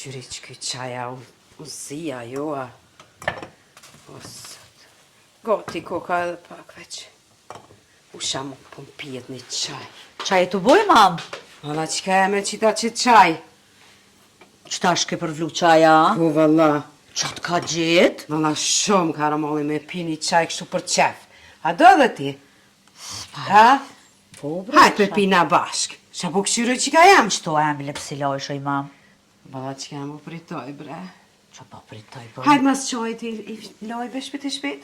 Qyri që këj qaja u zia joa. O sot. Goti koka edhe pak veç. U shamu po m'pijet një qaj. Qaj të boj, mam? Valla qka e me qita që qaj? Qëta shke përvlu qaja? Po valla. Qatë ka gjithë? Valla shumë karamolli me pi një qaj kështu për qef. A do dhe ti? Ha? Po, bre. Hajt me pina bashk. Qa po këshyre qika jam? Qëto e mi lepsiloj shoj, mam? Valla qka mu pritoj, bre. Qa pa pritoj, po? Hajt mas qojt i lojbe shpit i shpit.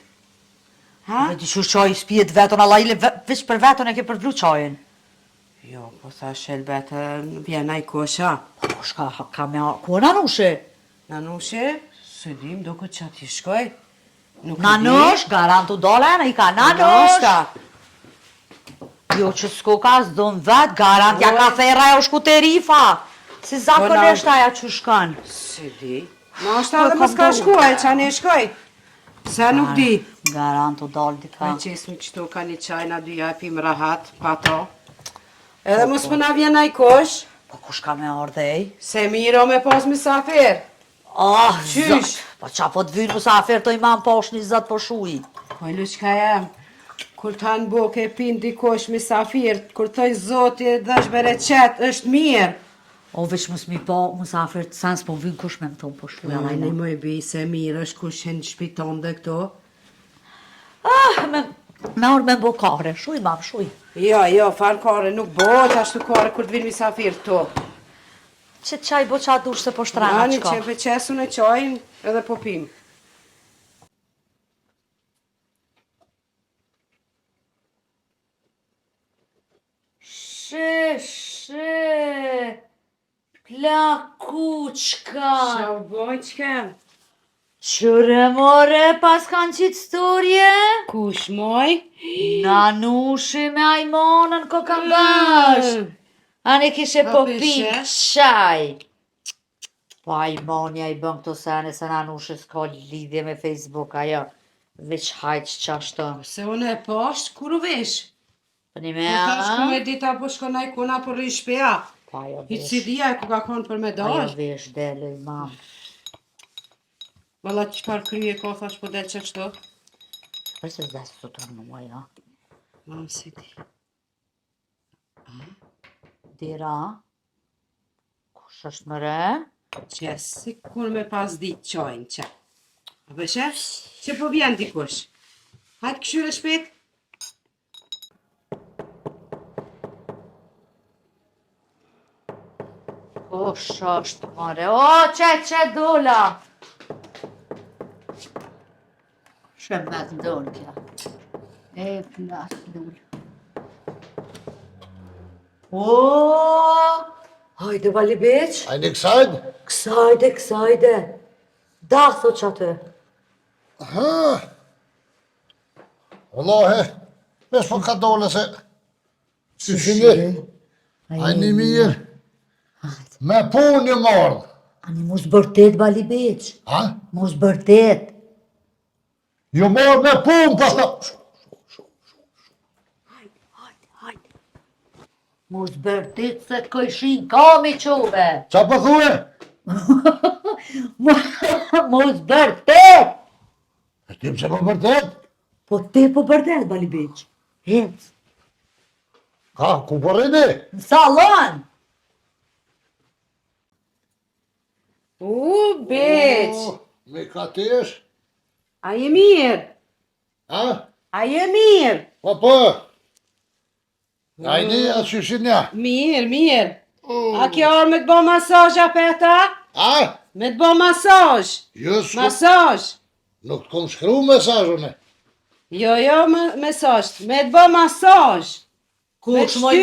Ha? Me di që qaj spijet vetën, alla ile veç për vetën e ke përvlu qajin. Jo, po tha shelbete vjena i kosha. Po, shka ka me a... Ku Nanushe? Nanushe, së dim, do këtë që ti shkoj. Nuk Nanush, garantu dole, i ka Nanush. Jo që s'ko ka s'do në vetë, garant, ja ka thera e u shku të rifa. Si zakonisht aja që shkën. Së di. Ma është edhe më s'ka shkuaj, që anë e shkoj. Se nuk di. Garantu dole di ka. Me qesë më qëto ka një qajna dyja e pim rahat, pa to. Edhe mos më na vjena i kosh. Po kush ka me ardhej? Se miro me pos misafir. Ah, Qysh? zot. Po qa po të vynë musafir të imam posh një zot po shuj. Po e luqka jam. Kur të hanë boke e pin dikosh misafir, kur thoj zoti dhe është bere qetë, është mirë. O veç mos mi po musafir të sens po vynë kush me më thonë po shuj. Në më e bi se mirë është kush në shpiton dhe këto. Ah, me orë me mbo kare, shuj mam, shuj. Jo, farë kare, nuk bo që ashtu kare kur të vinë misafir këto. Që qaj bo qa dush se po shtrana Ani qka. që pe qesun e qajnë edhe po pim. Plakuçka. Qa u boj qka? Qëre more pas kanë qitë storje? Kush moj? Nanushi me ajmonën ko kanë bash. Ani kishe po pi qaj. Po ajmonja i bën këto sene se Nanushi s'ka lidhje me Facebook ajo. Veç hajq qashtë. Se unë e poshtë, kur u vesh? Për një me Po ta shku me dita po shkonaj kuna për rish shpeja. Po ajo I vesh. cidia e ku ka konë për me Ajo dash. vesh dele i mam. Valla qëpar krye ko thash po del që qëto? Për se zdes të të nuaj, ja. Mam si di. Dira. Kush është më re? Që si kur me pas dit qojnë që. A beshe? Që po vjen dikush. Hajtë këshyre shpet. Kush është më re? O, që dola! Shëmet ndonë kja. E plas lullë. O! Hajde, vali beq. Hajde kësajt? Kësajde. Da, thot që atë. Ha. Wallahi, vesh po ka dole se... Si shini? Ajni mirë. Me punë një mordë. Ani mos bërtet, vali beq. Ha? Mos bërtet. Jo mordë me punë, pasta... Mos bërtet se të kojshin kami quve. Qa po thue? Mos bërtet. E tim se po vërtet? Po te po bërtet, vali beq. Hec. Ka, ku po rridi? Në salon. Beq. Me ka tesh? A je mirë? Ha? A je mirë? Po. Ajni, a qyshin ja? Mirë. A kjo orë me të bo masaj apeta? Ha? Me të bo masaj. Jo, s'ku... Masaj. Nuk të kom shkru mesajone. Jo, mesaj. Me të bo masaj. Kush moj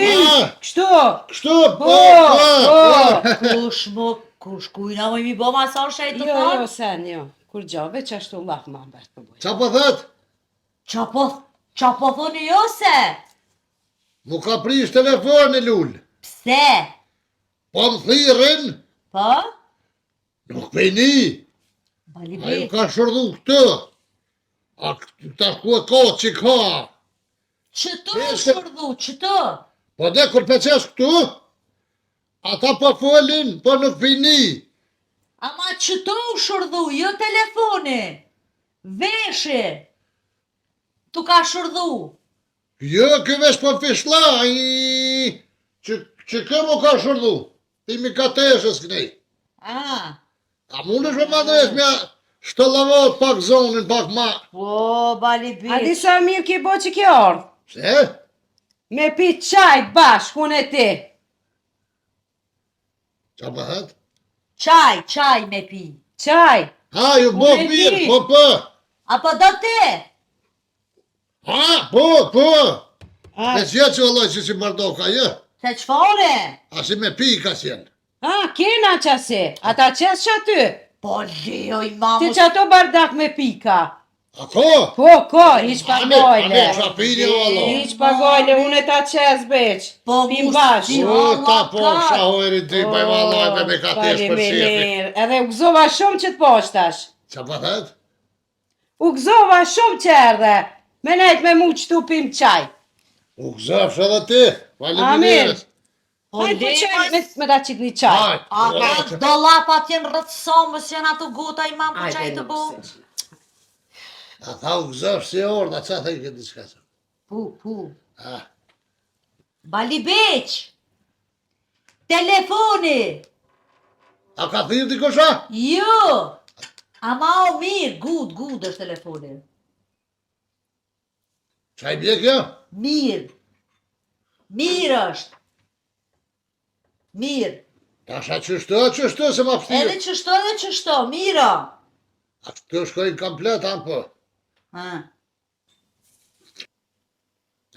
Kështu. Kështu, Kush kujna moj mi bo masash e të Jo, thonë? sen, jo. Kur gjove që ashtu Allah ma mbert të boj. qa po thet? Qa po thoni jo se? Mu ka prish telefoni lullë. Pse? Po më thirin, Po? nuk pejni. Bali Ajo beq. ka shërdu këtë. A ta ku e ka që ka. Qëto e shërdu, qëto? Po dhe kur peqesh këtu, ata po folin, po nuk pini. qëto u shërdhu, jo telefoni. Veshe. Tu ka shërdhu. Jo, ky vesh po fishla, që këmo ka shërdu. Ti mi ka teshës kënej. A mund është me ma dresh, mja shtëllavot pak zonin, pak ma. Po, bali A di biç. sa mirë ki bo që ki ardhë? Se? Me pi qajt bashkë, unë e ti. Qa bëhet? Qaj me pi. Qaj. Ha, ju bo Unë e mirë, di. po. Apo do te? Ha, po. A, E që që vëlloj që si mardoka, jë? Se qfare? A si me pi ka qenë. kena qasi. Ata qes që aty. Po leo i Ti mamu. që ato bardak me pika. A ko? Po, hiq pa gojle. qa pini vëlloj. Hiq pa gojle, unë e ta qes beq. Po, Pim mus- bashkë. si- O, ta po, Allah, ka. shahojrin ti, pa i vëlloj me ka tesh për shefi. Faleminderit. Edhe u gzova shumë që të poshtash. Qa bëhet? U gzova shumë që erdhe. Me nejt me mu qëtu pim qaj. U gëzafsh edhe ti, faleminderit. Po Hajtë po leo. qaj me ta qitë një qaj. Hajt, Ata dollapat jenë rëtësomës, janë ato gota i mamu po qaj të bo. A tha u gëzafsh si orda, qa tha i këtë diçka që? Pu. Ah, Bali beq. Telefoni. a ka thirë ti kosha? Jo. Ama o mirë, good është telefoni. Qa i bje kjo? Mirë. Mirë është. Mirë. Tasha qështu, se ma pëthirë. Edhe qështo, mira. A këtë shkojnë komplet, po.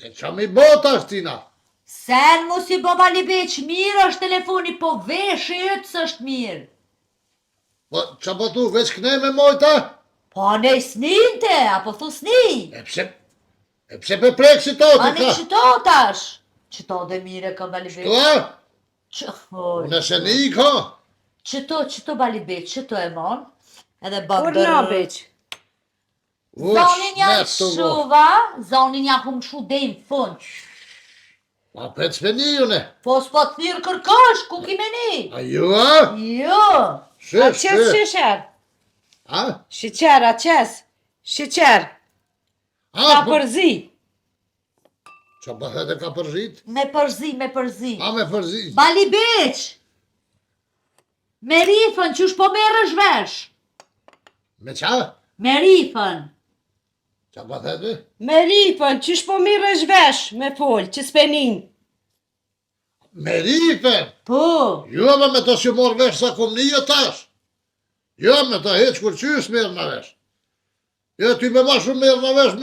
E qa mi bota është tina? Sen mu si bo Bali beq, mirë është telefoni, po veshë ytës është mirë. Po, qa po tu, veç kënej me mojta? Po ne sninte, apo thu sni. E pse pe prek si to, A ti ne ka? qëto tash. Qëto dhe mire ka Bali beq. Tu, a? Unë se një i ka. Qëto Bali beq, qëto e mon. Edhe Kur bëndër. na beq. Zonin janë net të vo. shuva, zonin janë hum shu dhe në fund. Pa pec me një une. Po s'po të thirë kërkosh, ku ki me ni? A ju, a? Jo. A qes shqer. A? Shqer, a qes. Shqer. A, Ka po, përzi. qa bëhet e ka përzit? Me përzi. A me përzit? Bali beq. Me rifën, qysh po merresh vesh? Me qa? Me rifën. Qa bëhet me? Me ripën, qysh po mirë është vesh, me fol, që s'penin. Me rifen. Po. Jo, me të si morë vesh sa kom një tash. Jo, me të heq kur qysh merë në vesh. Jo, ty me ma shumë merë në vesh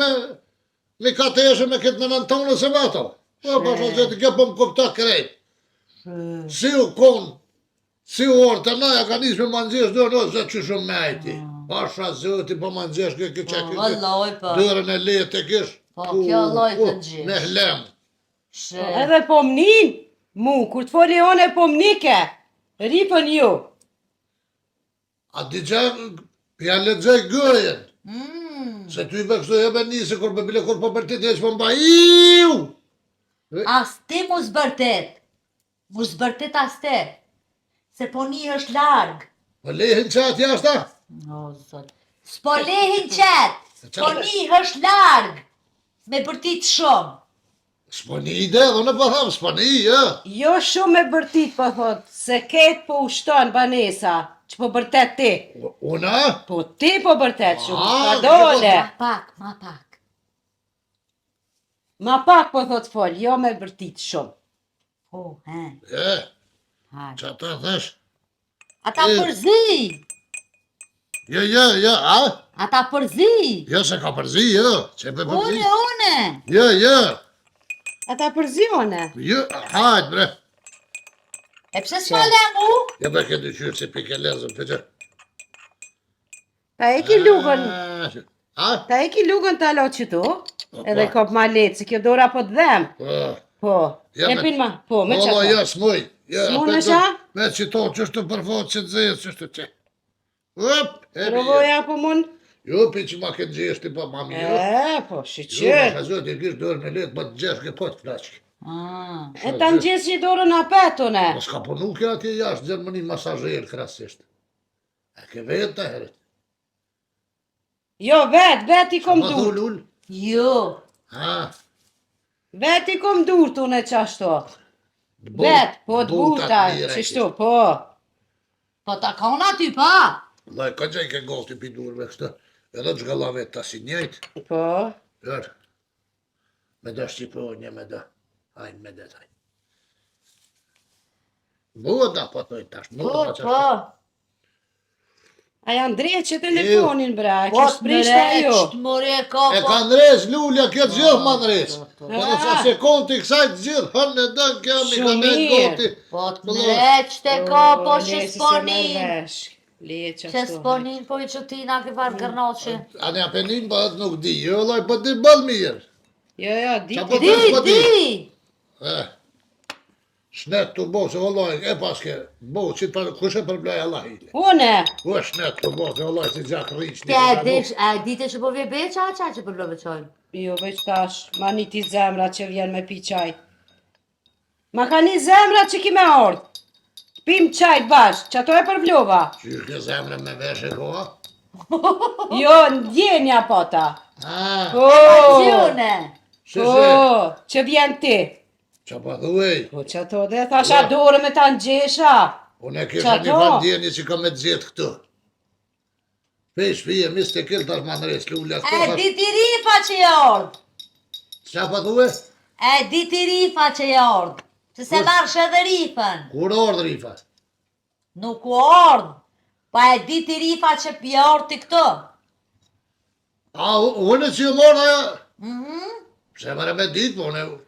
me ka të eshe me këtë në nëntonë se vato. Po, pasha që të kjo po më kupta krejt. Si u konë, si u orë të naja ka njës me manëgjesh dërë, o, zë që shumë me ajti. Pasha zëti po manëgjesh kë që Po, vëlloj, po. dërën e letë e kish. Po, kjo lloj të gjesh. Me hlem. She. Edhe po mnin, mu, kur të foli one po mnike, ripën ju. A di që ja lexoj gëjen. Se ty me kështu e me njëse kur me bile kur po për ti të eqë po mba iu. As ti mu zbërtet. Mu zbërtet as te. Se po një është larg. Po lehin qatë jashta. O, zot. S'po lehin qet. Po një është larg. Me bërtit shumë. S'po një ide, dhe në po thamë, s'po një, ja. Jo shumë me bërtit, po thot, se ketë po ushton banesa, që po bërtet ti. Una? Po ti po bërtet shumë, Ah, ka dole. Ma pak. Ma pak po thot fol, jo me bërtit shumë. Po, he. E, Hajde. që ta thesh? Ata përzi. Ja, a? Ata përzi. Ja, se ka përzi, ja. Që pe përzi? Une. Ja. Ata përzione. Ja, hajt bre. E pse s'ma le mu? Ja be këtë qyrë si pike lezëm të që. Ta e ki lugën, A? ta e ki lugën të alo qëtu, edhe kop ma letë, se kjo dora po të dhem. Po. Po, Ja, e me- pin ma, po, me Ola, qato. ja, s'muj. Ja, S'muj apet në qa? Me qito, qështu përfot që të zezë, qështu që. Up, e Provoja po mun? Jo, pi që ma këtë gjesht ti pa ma mirë. Po, Jo, ma shqyqyr. shazot e kishë dorë me letë, ma të gjesh ke po të flashkë. E ta në gjesë një dorën apetune. Ma s'ka punu kjo atje jashtë, Gjermani masazher krasisht. E ke vetë të herët. Jo, vet i kom Ma dur. thull ull? Jo. Ha, Vet i kom dur të unë qashtu. Vet, po të buta, qështu, po. Po ta ka unë aty, pa? Laj, ka që i ke gati pi durve kështë, edhe të zhgalla vetë ta si njejt. Po. Jërë, me da shqipronje, me da, hajnë me det, hajnë. Bua da po toj tash, Po, nuk pa qashtu. po. A janë dreqe telefonin, bra, Po kështë të prishta jo. mreqt, more ka, E po. ka nres Lulja, këtë gjithë ma nres. po, Edhe qa se konti kësaj të gjithë, hënë e dënë kja mi ka me goti. Po të mreqt e ka, po që s'ponin. Leqe Që s'ponin, po i që ti na ke farë kërnoqe. A ne apenin pa atë nuk di, jo laj, po di bëll mirë. Jo, di. Qa po Di, tash po di. di. Shnet të bo, se vëllaj, e paske, bo, që të kushe përblej Allah hile. Une, U e shnet të bo, se vëllaj, si gjak rish. Te e dite që po vje beqa, qa që përlo veqojnë? jo veç tash, ma një ti zemra që vjen me pi qaj. Ma ka një zemra që ki me ardh. Pim qajt bashk, që ato e përvlova. Qysh ke zemre me veshe koha? Jo, ndjenja po ta. Ha, Po, Gjune. se po, se, që vjen ti. qa pa thuej, Po që ato dhe thasha dorë me ta ngjesha. unë e kisha Qa një to? vandjeni që ka me të gjithë këtu. Pesh, pije, mis të killë tash ma nres, Lulja, E di ti rifa që e ardh. qa pa thuej? E di ti rifa që e ardh. Që se marrsh edhe rifën. Kur ardh rifa? Nuk u ardh. Pa e di ti rifa që pi ardh ti këto. A, unë që ju morë aja, Mhm. se mërë me ditë, po unë,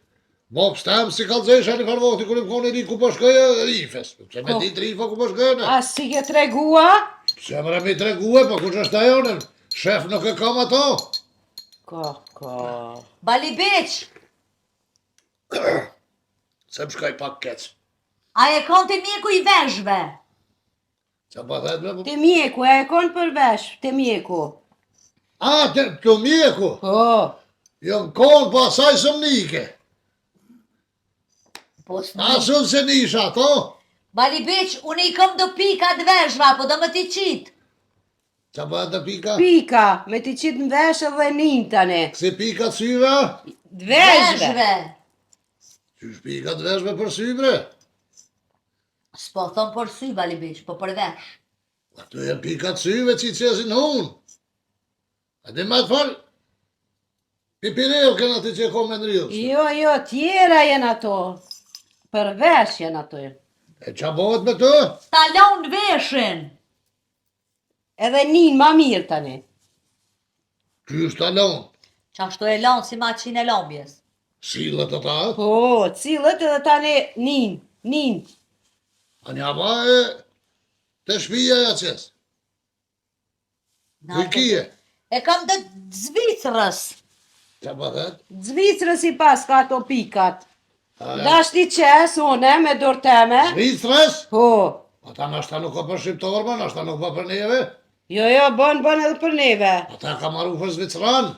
mop stem si kalzesha një farvoti, kur im koni ri ku po shkoja rifes, se me ditë rifa ku po shkojnë. A si ke tregua? Se mërë mi tregue, po kush është ajo në, shef nuk e kam ato. Ka. Bali beq. Se më shkoj pak kec. A e kon të mjeku i veshve. Qa pa thejt me, Te mjeku, e kon për vesh, te mjeku. a, të mjeku, Po, jo më konë, po asaj së më nike. Po Asun se nisha ato, Bali beq, unë i kom do pika të veshve, apo do më t'i qit. qa pa të pika? pika, me ti qitë në vesh edhe nin tani. Si pika të syve? Dveshve. Qysh pika të veshme për sybre? S'po thon për sy, bali beq, po për vesh. Ato janë pika të syve që i qesin hun. A di ma të falë? Pipireo këna ti që e kom e në rilë. Jo, tjera jenë ato. Për vesh jenë ato. E qa bëhet me të? Talon veshin. Edhe nin ma mirë tani. Qysh talon? Qashtu e lanë si maqin e lombjes. Silët ata? Po, cilët edhe tani nin. A një ba e të shpija ja qes. Kujkije. E kam të Zvicrës. Qa bëhet? Zvicrës i pas ka ato pikat. A, Dash ti qes, une, me dorë teme. Zvicrës? Po, Ata nashta nuk ka për shqiptarë, ma nashta nuk ka për neve. jo, bën edhe për neve. Ata ka maru për Zvicran.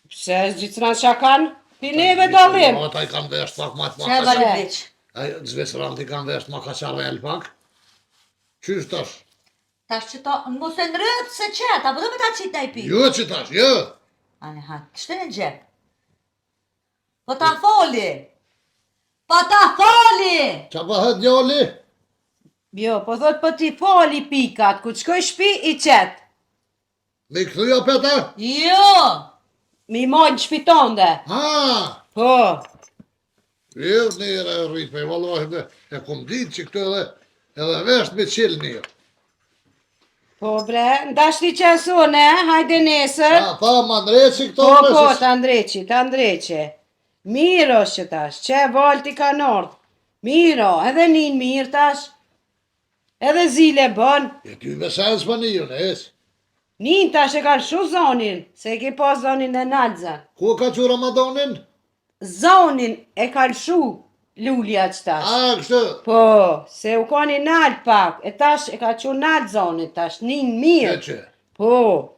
Pse Zvicran qa kanë? Pi neve dalim. Ata i kanë vesht pak ma të Që e bali beq? Zvicran ti kanë vesht ma ka qarel pak. Qysh tash? Tash që ta, mos e nërët se qet, apo do me ta qit në i pi? Jo që tash, jo. Ane ha, kështë në gjep. Po ta foli. Po ta foli. Qa bëhet djali? Jo, po thot po ti fali pikat, ku të shkoj shpi i qet. Me i këthuja peta? Jo. Mi mojnë shpitonde. Ha! Po, Jo, njëra e rritë me, vallohi e kom ditë që këtu edhe vesht me qilë një. po bre, ndash ti qesune, hajde nesër. Ta ma ndreci këto Po, ta ndreqi. Miro që tash, që volti ka nordë. Miro, edhe nin mirë tash. Edhe zile bën. E ty besens për një, në esë. Nin tash e kanë shu zonin, se e ki po zonin e nalëzën. Ku ka që Ramadonin? Zonin e kanë shu lulja që tash. A, kështë. Po, se u koni nalë pak, e tash e ka që nalë zonin tash, nin E mirë. që. Po,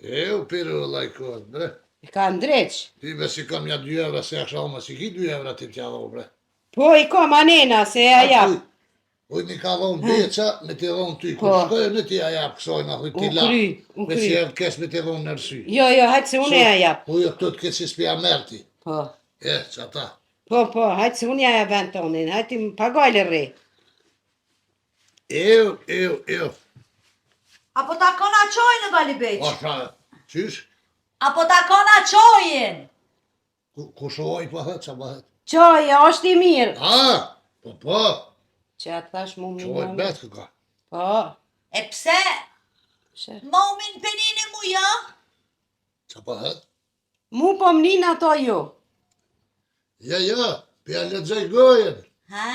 E u piru lajkot, bre. e ka ndreq. Ti be si kam ja 2 evra, se e kësha oma, si ki 2 evra ti t'ja dho, bre. Po, i kom anena, se e ja. Uj mi ka dhonë beqa, me t'i dhonë ty, Po. kur shkojë në t'i a jap kësojnë, a t'i la. U Me kry. që jenë kes me t'i dhonë nërsy. Jo, hajtë se unë ja jap. Uj, këtu t'ke që s'pja merti. Po. Që ata. Po, hajtë se unë ja jap vend tonin, hajtë më pagojle rri. Eu. Apo ta kona qojnë, Bali Beq? O shra, qysh? Apo ta kona qojnë? Ku shohoj po hëtë, që po hëtë? Qoja, është i mirë. Po. Që atë thash mu mi Shohoj mami. betë këka. Po. E pse? Shë. Momin penini mu ja? Që po hëtë? Mu po mnin ato ju. Ja, pja lexoj gojen. Ha,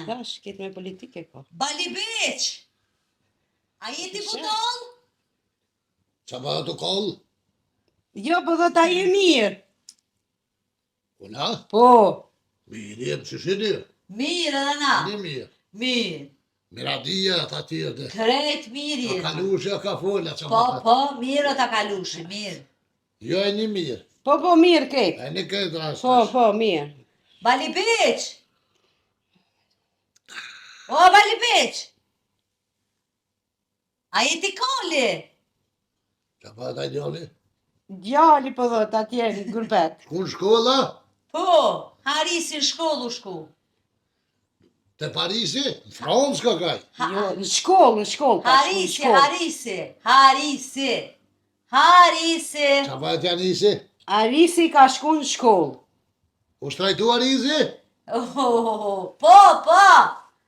Dash, ketë me politike ko. Bali Beq. A jeti budol? Që po hëtë u kollë? Jo, po do ta je mirë. Una? Po. Mirë jem që shidi. Mirë edhe na. Një mirë. Mirë. Miradia, ta tjede. Kret mirë A jena. kalushja ka fola, që Po, po hëtë. po, mirë o ta kalushi, mirë. Jo e një mirë. Po, mirë ketë. E një këtë rastë. Po, mirë. Bali Beq. O, Bali Beq. A jeti kolli? Që po hëtë a djali? Djali po dhët atje në gurbet. Shkun shkolla? Po, Harisi në shkollu shku. Te Parisi? Në Francë ka kaj. Jo, në shkollë. Harisi. Që po hëtë janë isi? Arisi ka shku në shkollë. U shtrajtu Arisi? Po.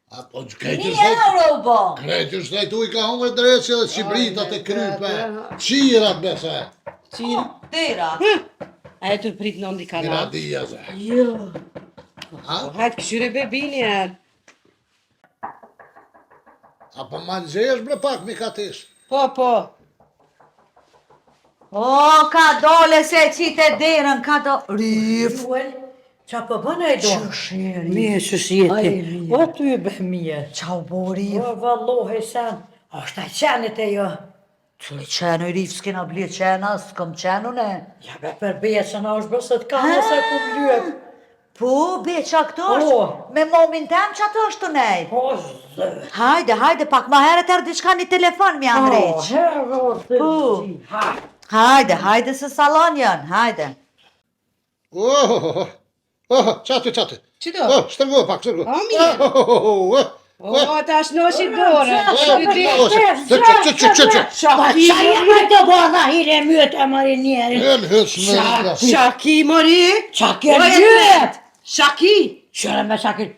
A po që 1 euro bo. Krejtë shtrajtu i ka hongë drejtësi dhe Shqibritat e krype. Qirat bese. Qira. Tera. A e të prit në ndi kanal. Miradia ze. Jo. Ha? Hajtë këshyre bebini e. Apo ma në gjesh bre pak mi ka tish. Po. O, ka dole se qite derën, ka do... Rif. Qa po bënë e do? Mirë shëshjeti. Po ty e bë mirë. Qa u bo Rif? Po vallohi sen, është a qenit e jo. Qëli qenë Rif, s'kena blie qena, s'kom qenu ne. Ja be për beqën a është bësët ka nëse ku mlyet. Po, beqa këto është, Po. me momin tem që ato është të nej. Po zë. Hajde, pak ma herët erë diçka një telefon mi janë req. herë o të Po. zi. Ha. Hajde se salon janë, hajde. Qate. Që do? Shtërgo pak, shtërgo. O, mirë. O, ta është noshi dorë. Që. Qa jemi të bëna hire myët e marinjeri. Shaki, mori. Qa ke myët? Shaki. Qëre me shakir.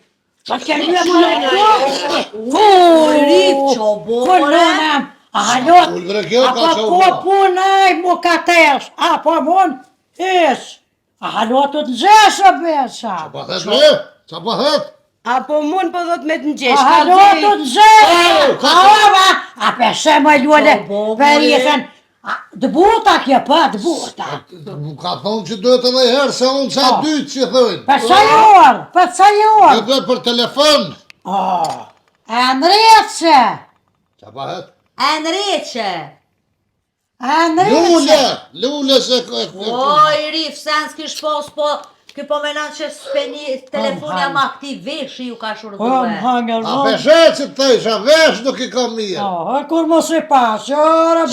Qa ke myët marinjeri? Rif, që bo, Kullonam. Halot. Ulvre kjo ka Apo që po punaj mu ka tesh. Apo mun ish. Halot të nxeshë beqa. Qa po hët? Apo mund po dhët me të nxesh. Halot të nxeshë. A peshe më ljuale perisen. Dëbuta kje pa, dëbuta. Ka thonë që duhet edhe herë se unë sa dytë që thëjnë. Për sa jorë. Që duhet për telefon. Enreqe. Qa po hët? Enreqe. Lule se... Oj, Rif, sen s'kish po, ky po menan që s'peni telefonja ma aktiv veshi ju ka shurduhe. Hangër A peshe që të thejsh, a vesh nuk i ka mirë. Kur mos i pa, qëra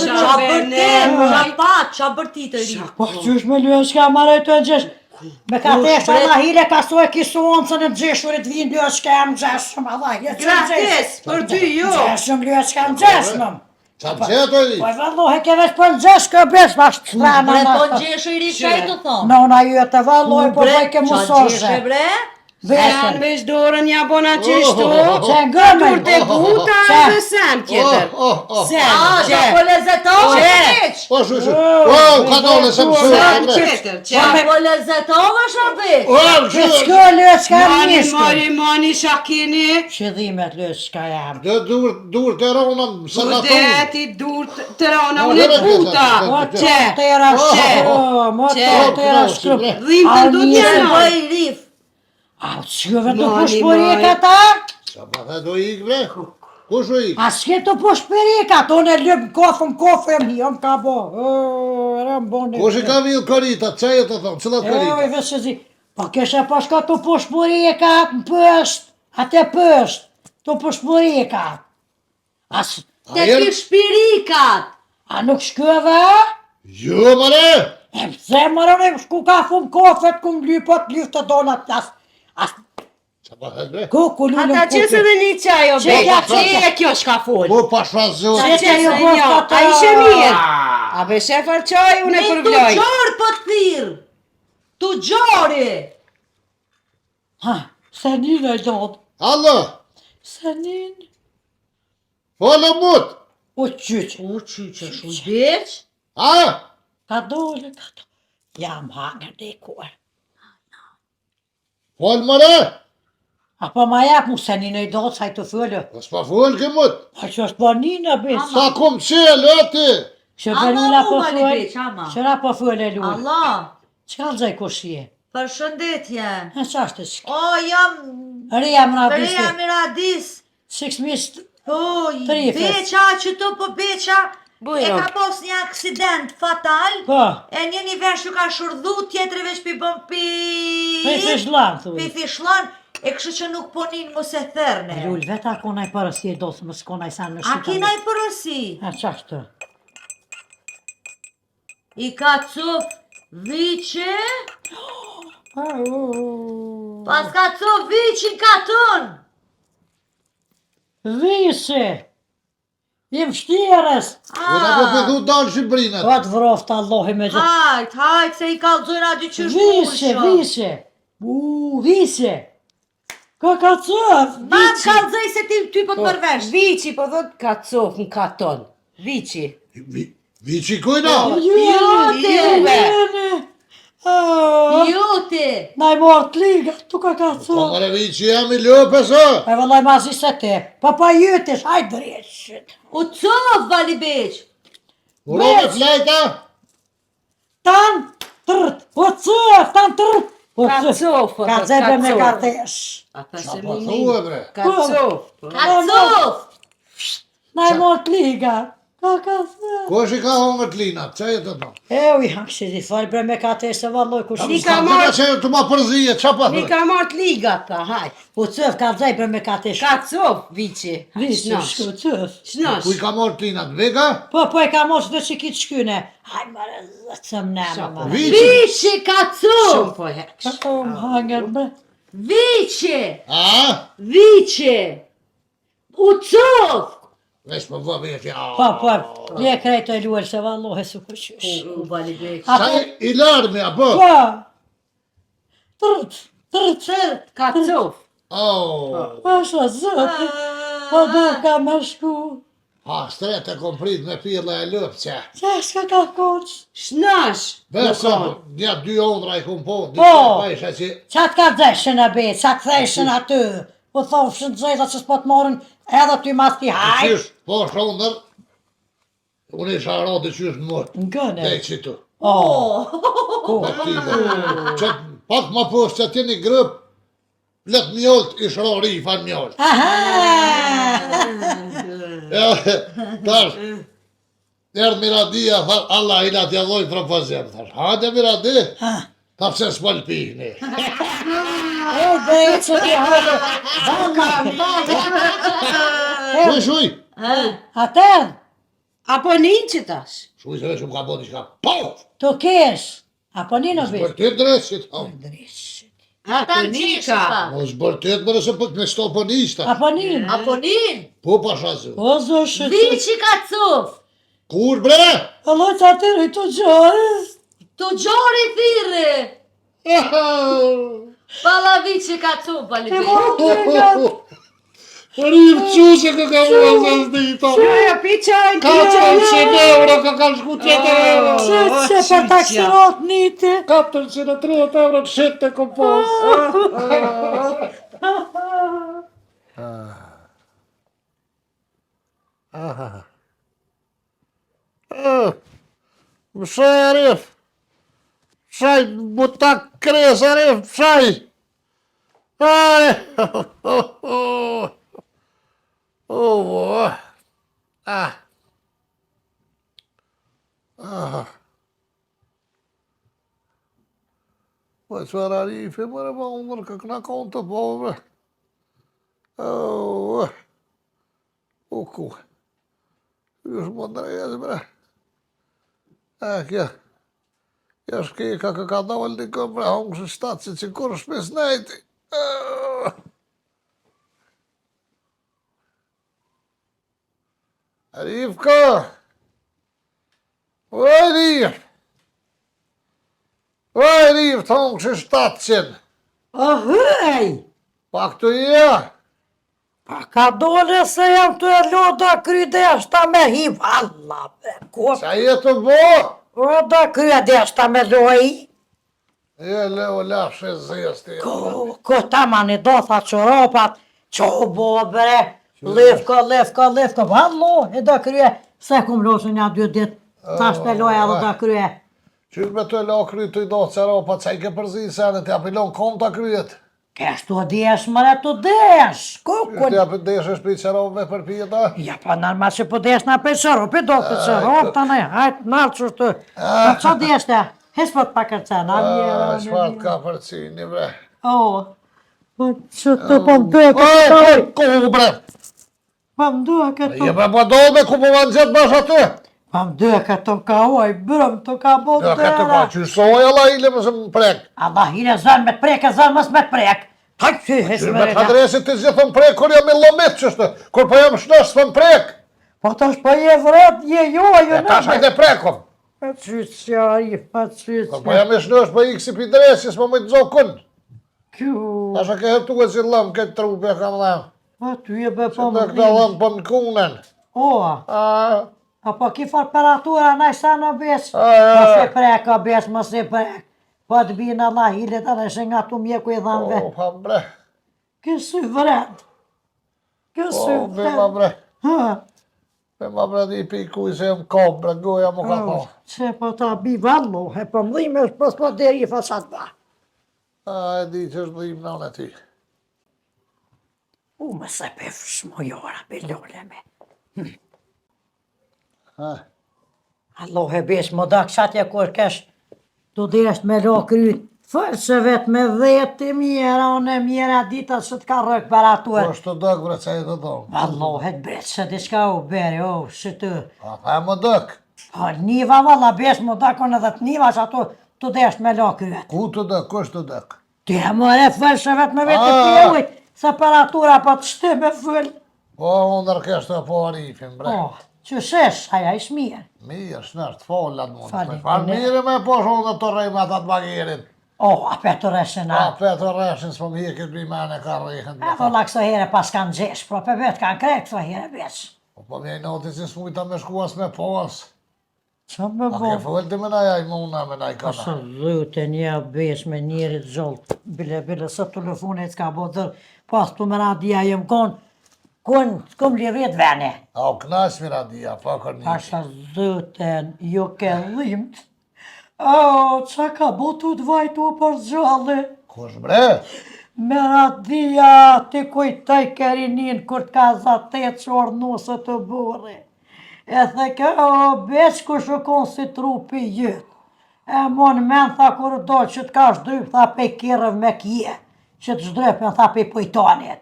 Qa bërti të Rif? Po qysh me luen shka maraj të gjesh. Me ka tesh alla hile ka soj kisoncën e gjeshurit vinë luen shka më gjeshëm. Gratis, për dy jo. Gjeshëm luen shka më gjeshëm. Qa të gjeto i? Po vallohi ke vesh për gjesh kë besh bash të strana. Bre, po në gjeshë i Rif, qa i të thonë? Nona ju të vallohi po bëj ke musoshe. Qa bre? Janë veç dorën ja bona qështu. Që ngëmë. Dur të buta dhe sen tjetër. Sen, Qa po lezetove, Rich? Po shushu. Ka dole se më shushu. Qa po lezetove, Sharbik? Që s'kë luen shka mishkë. Mani shakini. Qëdhimet luen shka jam. Dhe dur të rona më së nga tonë. Deti dur të rona, unë e buta. Që tera shkru, mo tera shkru. Dhim të du Se t'jena. bëj Rif. A qëve të pushpërika ta? Qa pa dhe do ik bre? Kush u ik? A s'ke të pushpërika, to në lëbë kofëm, jam ka bo. Rëm boni. Kush i ka vijë korita, që e të thonë, cilat korita? Oj, vësë zi. Po keshe po shka të pushpërika në pësht, atë pësht. të përshpërikat. As, Te ky shpirikat. a nuk shkëve? Jo, mëre! E pse mërëne, shku ka fum kofet, ku mlypot, lyft të donat, as, Qa pa thëtë bre? ku lullëm Ata që se dhe një qaj o Që ja, që ja. kjo shka full. Po pasha zonë. Që Që ju se bëf njo, atë- a ishe mirë. A be shefar qaj, unë e Tu përvloj. gjor po të thirr. Tu gjori. Ha, senin e dodë, Allo, senin, folë mut. u qyqë, U qyqë shumë beq. A? ka dole, ka dole. Jam hangër dikuar. Folë mëre? Apo ma jap mu senin e dodë, sa i të fëllë. Po s'pa folë ke mut. A që është banin e bisë. Sa kom qelë, ati. Që Ama belula mu, po mali fëllë, beq, ama. qëra po fëllë e lullë. Allah, Që ka nëzaj kushje? përshëndetje. E qa është të shkë? O, jam Rria më nga Beria bisë, Miradis. six mist, O, Trifes. beqa që të po beqa Bujo. e ka pos një aksident fatal. po, E një vesh ju ka shurdhu, tjetëri vesh pi bëm pi... pe i fishlan, Pi thuj. fishlan, e kështu që nuk ponin mu se therne. Lull, veta konaj përësi e dosë, më s'konaj sa në A shqita. kina i përësi? A qa është? I ka cuf viqe, pas ka cuf viqin ka tën. Vise, jem shtjerës, Unë po pëthu dalë Shqipërinat. po të vroftë Allahi me gjithë. Hajt, se i kalzojnë aty qysh Vise, vise, vise, ka cëf, Ma më kalzoj se ty po të mërvesh. Vici, po thot ka cof në katon. Vici. Vici kujna? Juve. Juti. Na i morë të liga, tu ka Po cëf. mëre vici jam i lopës, o? E vëllaj masi se te, pa jytish, hajtë drejshit. U cof, vali beq. Urove flajta? Tan, tërt, po cëf, tan tërt. Po Ka cëf, cof, po ka thot, zebe ka me cof. ka thesh. A ta Qa se po mini. thue, bre? Ka cof. Ka cof. Na i morë të liga, ka cëf. Kosh i ka hongët linat, qa jetë të tonë? E u i hangë si di falë bre me ka thesh se valloj kush. Ni Ska ka të marrë- ka që të ma përzije, qa pa Mi thue? ka marrë liga ta, haj. Po cëf, ka zaj bre me ka thesh. Ka cof, vici. Visi, Shnosh. shku, cëf. Shnosh. Kuj ka marrë linat, vega? Po e ka mos dhe që kitë shkyne. Haj mare, zëtëm në më mare. Vici? Viqi ka Shumë cof. po heksh. O, më hangër bre. Viqi. A? Viqi. U cof. Vesh më vë veti, a? Po, je krejtë e luel se vallohe su kërqysh. U vali beq. Sa i larmi, a po? Po, tërt, Tërt. Ka cof. Oh, asha zëtë, po do ka me shku. ha, strete kom prit me pirla e lëpë, që? Qa shka ka koq? Shnosh. Versa, një dy ondra i kom po, Po. pa isha që... Qa të ka dheshen e be, qa të theshen aty? Po thofshin të zezat që s'po të morën edhe ty mas ti haj. Qysh, po shondër, unë isha rodi qysh në mërë, Në gëne. dhe i qitu. O, Baktive. Që pak ma poshtë që tjeni grëp, let mjolt, ish rori i fan mjolt. aha! Ja, tash, erdh Miradia, tha, Allah i na t'ja dhoj propozim, thash, hajde Miradi, Ha, ta pse s'pol pihni. e dhe e që ti hajde. Shuj, shuj, Atër, Apo një që tash. shuj se vesh më ka bo diçka, pof, të kesh. Apo një në për vesh. të dresit, ha. Apo një ka. Mos bërtet mërë se për me stoponista. Apo një. Apo nin. Po pasha zu. O, zoshë. Viqi ka cof. Kur bre? Allah të atër i të gjore. Tu gjori thirë. Pala viqi ka cof, vali E beq. morë të liga. Rrim qushe kë ka mua se zdita. Joja, pi qajnë, pi 400 euro ka ka shku tjetër euro. Se për taksirot nite. 430 euro të shetë të kompos. Mshaj Arif. Mshaj butak kres Arif, mshaj. Oh, ah. Po qëra Arifi, mërë ba unë ka këna konë të po, bre. U ku. Już mądre jest, bre. Kjo. Kjo shkika ka dollë diko, bre, hongë shë shtatë, që kur shpes nejti. Rivka! Oj, Riv! Oj, Riv, të hongë shë shtatë qenë. Hej! Pa këtu ja. Pa ka dole se jam të e loda krydeshta me hi valla, bre, ko. Qa jetë bo? O da krydeshta me loj. Leo lashe zesti. Ko tamani do tha qoropat, qo bo bre, lefka, vallo, e da krye, se kum losën ja 2 dit, tash të loja dhe da krye. Qyrë me të la kryet të i do qeropat, qa i ke përzi senet, ja pilon kom të kryet. Kesh të desh, mëre të desh, Qyrë të ja për desh është për qeropve për pjeta? Ja pa nërma që për desh na për qeropi, do për qerop të ne, hajt nërë qështu. Pa qa desh të, hes për të pakërcena, Shfar të ka përcini, bre. Po që të po më duhe këtë të Ku, bre? Po më duhe këtë Je me po do me ku po vanë gjithë bash aty? Po më duhe këtë ka oj, brëm të ka bo Ja, të këtë ka, qysoj alla ile mësë më prek. Allah hire zënë me të prek e zënë mësë me të prek. Taj që hes Qyrë me me të rejta. adresit të gjithë më prek, kur jam i lomit qështë, kur po jam shnosh së më prek. Po tash po je vret, je jo, E tash hajde prekom. Pa qytë qari, pa qytë Po jam i shnosh po i kësi për dresis, po më të zokun. Kju, Tash a ke hëtu e si lëm, këtë trupe kam lëm. pa ty e be Që po të më këta lëm po në kunen. Po ki temperatura na sa në bes, Ja. mos e prek o bes, mos e prek. Po të binë Allah hilet anë shë nga tu mjeku i dhanve. O, pa bre. Kësë vret. Kësë O, bima vret. bre. Bima bre di piku i se më kopë, bre, goja më ka po. Që po ta bi vallo, e po mdhime është pos po deri i fasat ba. E di që është dhim në në ty. Më se pe shmojora, pe lole me. Allah e besh, më da këshatje kur kesh, tu desht me lo kryt. Fërë që vetë me 10 mjera, unë e mjera dita që të ka rëk për atuar. Po është të dëk, bre, që e të donë. Vallohet bre, që diçka u beri, që të... Pa e më dëk. Po, niva valla besh më dakon edhe të niva që ato të desht me lo kryet. Ku të dëk, ku është të dëk? Ti e mëre fërë që vetë me vetë të pjevujt, se paratura pa të shty me fëll. Po, unë nërkeshtë po arifin, bre. Po, që shesh, haja ish mirë. Mirë, shnesht, fallat mund. Falim, Falë ne. mirë me po shonë dhe të rejmë atat bagerin. Ape të reshin A, a. pe të reshin, s'po më hikit për mene ka rejhen. E valla këso here pas kanë gjesh, pro për vetë kanë krejt këso here besh. Po më jaj noti si s'mujta me shkuas me pas. Qa me A bo? ke fëllë me naj ajmuna, me naj kana. Sa dhëte një besh me njerit zholt, bile, së telefonit s'ka bo dhër, pas të më radia jem s'kom li rrit vene. A, o knash mi radia, pa kër një. Pasha dhëten, jo ke dhimt. O, qa ka bo të dvajtu për gjalli? Kush bre? Me radia ti kujtoj kerinin kur t'ka zatet që ornusë të burri. E the ke o beq ku shukon si trupi jëtë. E mon men tha kur do që t'ka shdryp tha pe kirëv me kje. Që t'shdrypën tha pe pojtonit.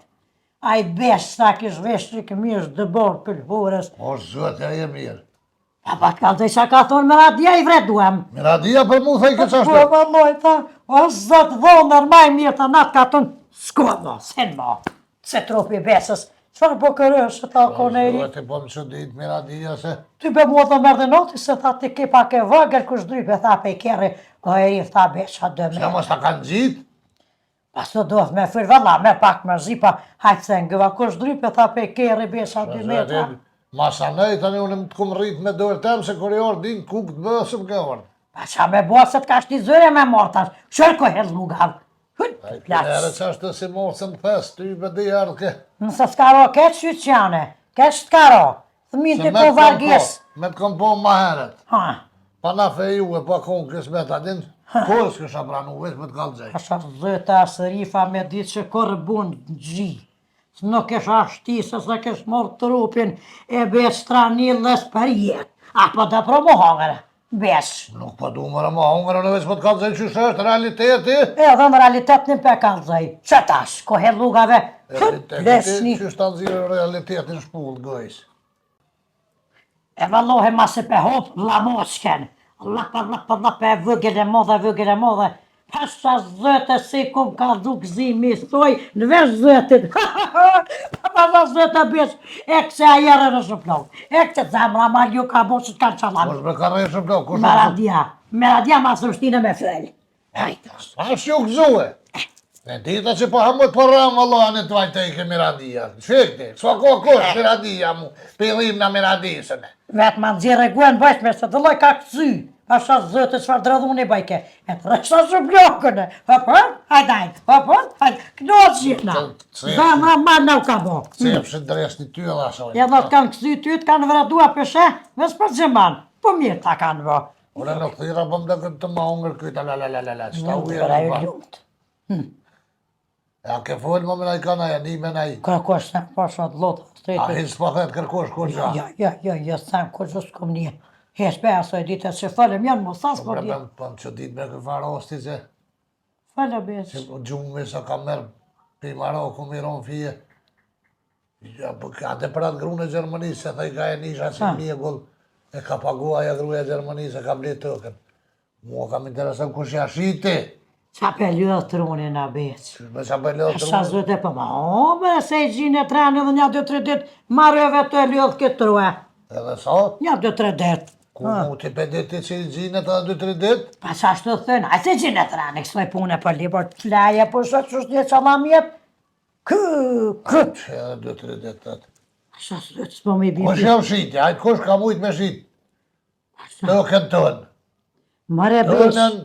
A i beq sa kish vesh që këmish dëbor për burës. O, zëtë, e mirë. Pa t'ka dhe që ka thonë me radia i vreduam. Mi radia për mu thej këtë Po qashtë. valloj tha, o zëtë dhonër maj mirë të natë ka thonë, s'ko mo, sen mo, se trupi besës. Qfar po kërësh që ta koneri? Zëtë, po më që ditë mi radia se. Ty be mua dhe mërë dhe noti se tha ti ki pak e vëgër kush drype tha pe i kjerri, o e rif tha besha Që dëme. mos ta kanë gjitë? Pas të doth me fyrë valla, me pak më zipa, hajtë se ngëva kush drype tha pe i kjerri besha 2 metra. Masa nej, tani unë më të kumë rritë me dorë tem, se kur i orë din kuk të bësëm ke orë. Pa qa me bo se t'ka shti zyre me mortash, shërë ko hellë mugav. Ere Plaqës. që është si mosën pes, ty për di ardhë ke. Nëse s'ka ro keq qyqjane, keq t'ka ro, thmi Se të po vargjes. Me të kom po ma heret. Ha, Pa na fe ju e pa konë kësë me ta din, por s'kësha pranu, veç me të kalë gjej. asha zëta asë rifa me ditë që korë bun gji. Nuk kesh ashti se se kesh morë trupin e besh stranillës për jetë. Apo dhe pro mu hongërë, besh. Nuk pa du mëra ma hongërë, në veç me të kalë gjej që është realiteti. Edhe në realitet një pe kalëzaj. Që tash, ko he lugave Lesni. Që shtë nëzirë realitetin shpull, gojës. E vallohi ma se pe hop vlamoshken. Lapa e vëgel e modhe. Pasha zëte si kum ka du gzimi thoj në vesh zëtit. Pasha zëte bish. E këse a jere në shëplog. E këse zemra ma ju ka bo që t'kanë qalam. Kush me ka rejë shëplog? Meradia ma së mështine me fel. A shë u gëzue? Në dita që po hamët për ramë, Allah, në të vajtë e ke miradia. Shikti, s'o ko kush miradia mu, pilim në miradisën. Vetë ma nëzire guen bëjt me se të loj ka kësy. Pasha zëtë çfarë dradhuni bajke. E të rësha shëblokën. Hajdajnë, hajdajnë. Knotë gjithna. Zana ma në u ka bo. Cepshin dreshti ty edhe asoj. Ja do të kanë kësy ty, të kanë vradua përshe, ves për gjeman. Po mirë ta kanë bo. Ure në këthira po më dhe këtë të ma hungër këta la, qëta uje Për ajo në pa. lumt. Ja ke folë më me naj kana, ja një me naj. Kërkosh se pasha të lotë. A hinë s'po thet kërkosh kur gja. Ja, sam kur gjusë kom një. Hesh be asoj ditë që falem janë më sas po dje. Po më që ditë me këfar rosti që Falem beq. gjumë sa ka merë pi Maroko miron fije. Ja, po ka të pratë grune Gjermanisë, se thaj ka e nisha si mjegull, e ka pagua e gruja Gjermanisë, e ka blit tëkën. Mua kam interesën kush ja shiti. Qa pe ljodh trunin a beq. Me qa për lodhë Asha zëte për ma, be se i gjinë e trenë edhe një 2-3 dit, marrëve të e ljodh këtë true. edhe sa? Një 2-3 dit. Ku mu ti për ditë që i gjinët edhe 2-3 ditë? Pa qa shtë të thënë, a se gjinë e trenë, kësoj pune për libër të flaje, për shë që shtë një qalam jetë. Kë. Që edhe 2-3 ditë. Asha zëte s'po me Kush bibi. jam shiti, ajtë kush ka mujtë me shit? Tëkën tënë. Mare beq. Tënën,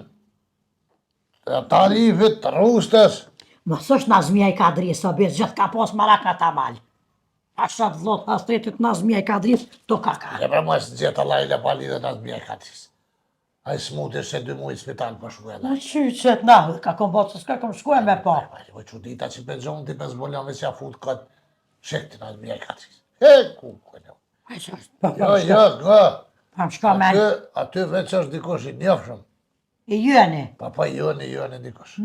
të tarifit, të rustës. Më thësh Nazmia i Kadris, o beq, gjithë ka pos marak në tamal. Asha të zlot, astretit Nazmia i Kadris, to ka ka. E për mos gjithë Allah i le pali dhe në të bje katris. A i smuti se 2 mujtë spital për shku e Në qyqet na, ka kom botë, s'ka kom shku e me po. Po që dita që për gjonë ti për zboljan veç ja fut këtë shekti në të bje katris. E, ku, kënë. Jo, Pa më shka me aty veç është dikush i njofshëm. i jëni. Pa joni dikush.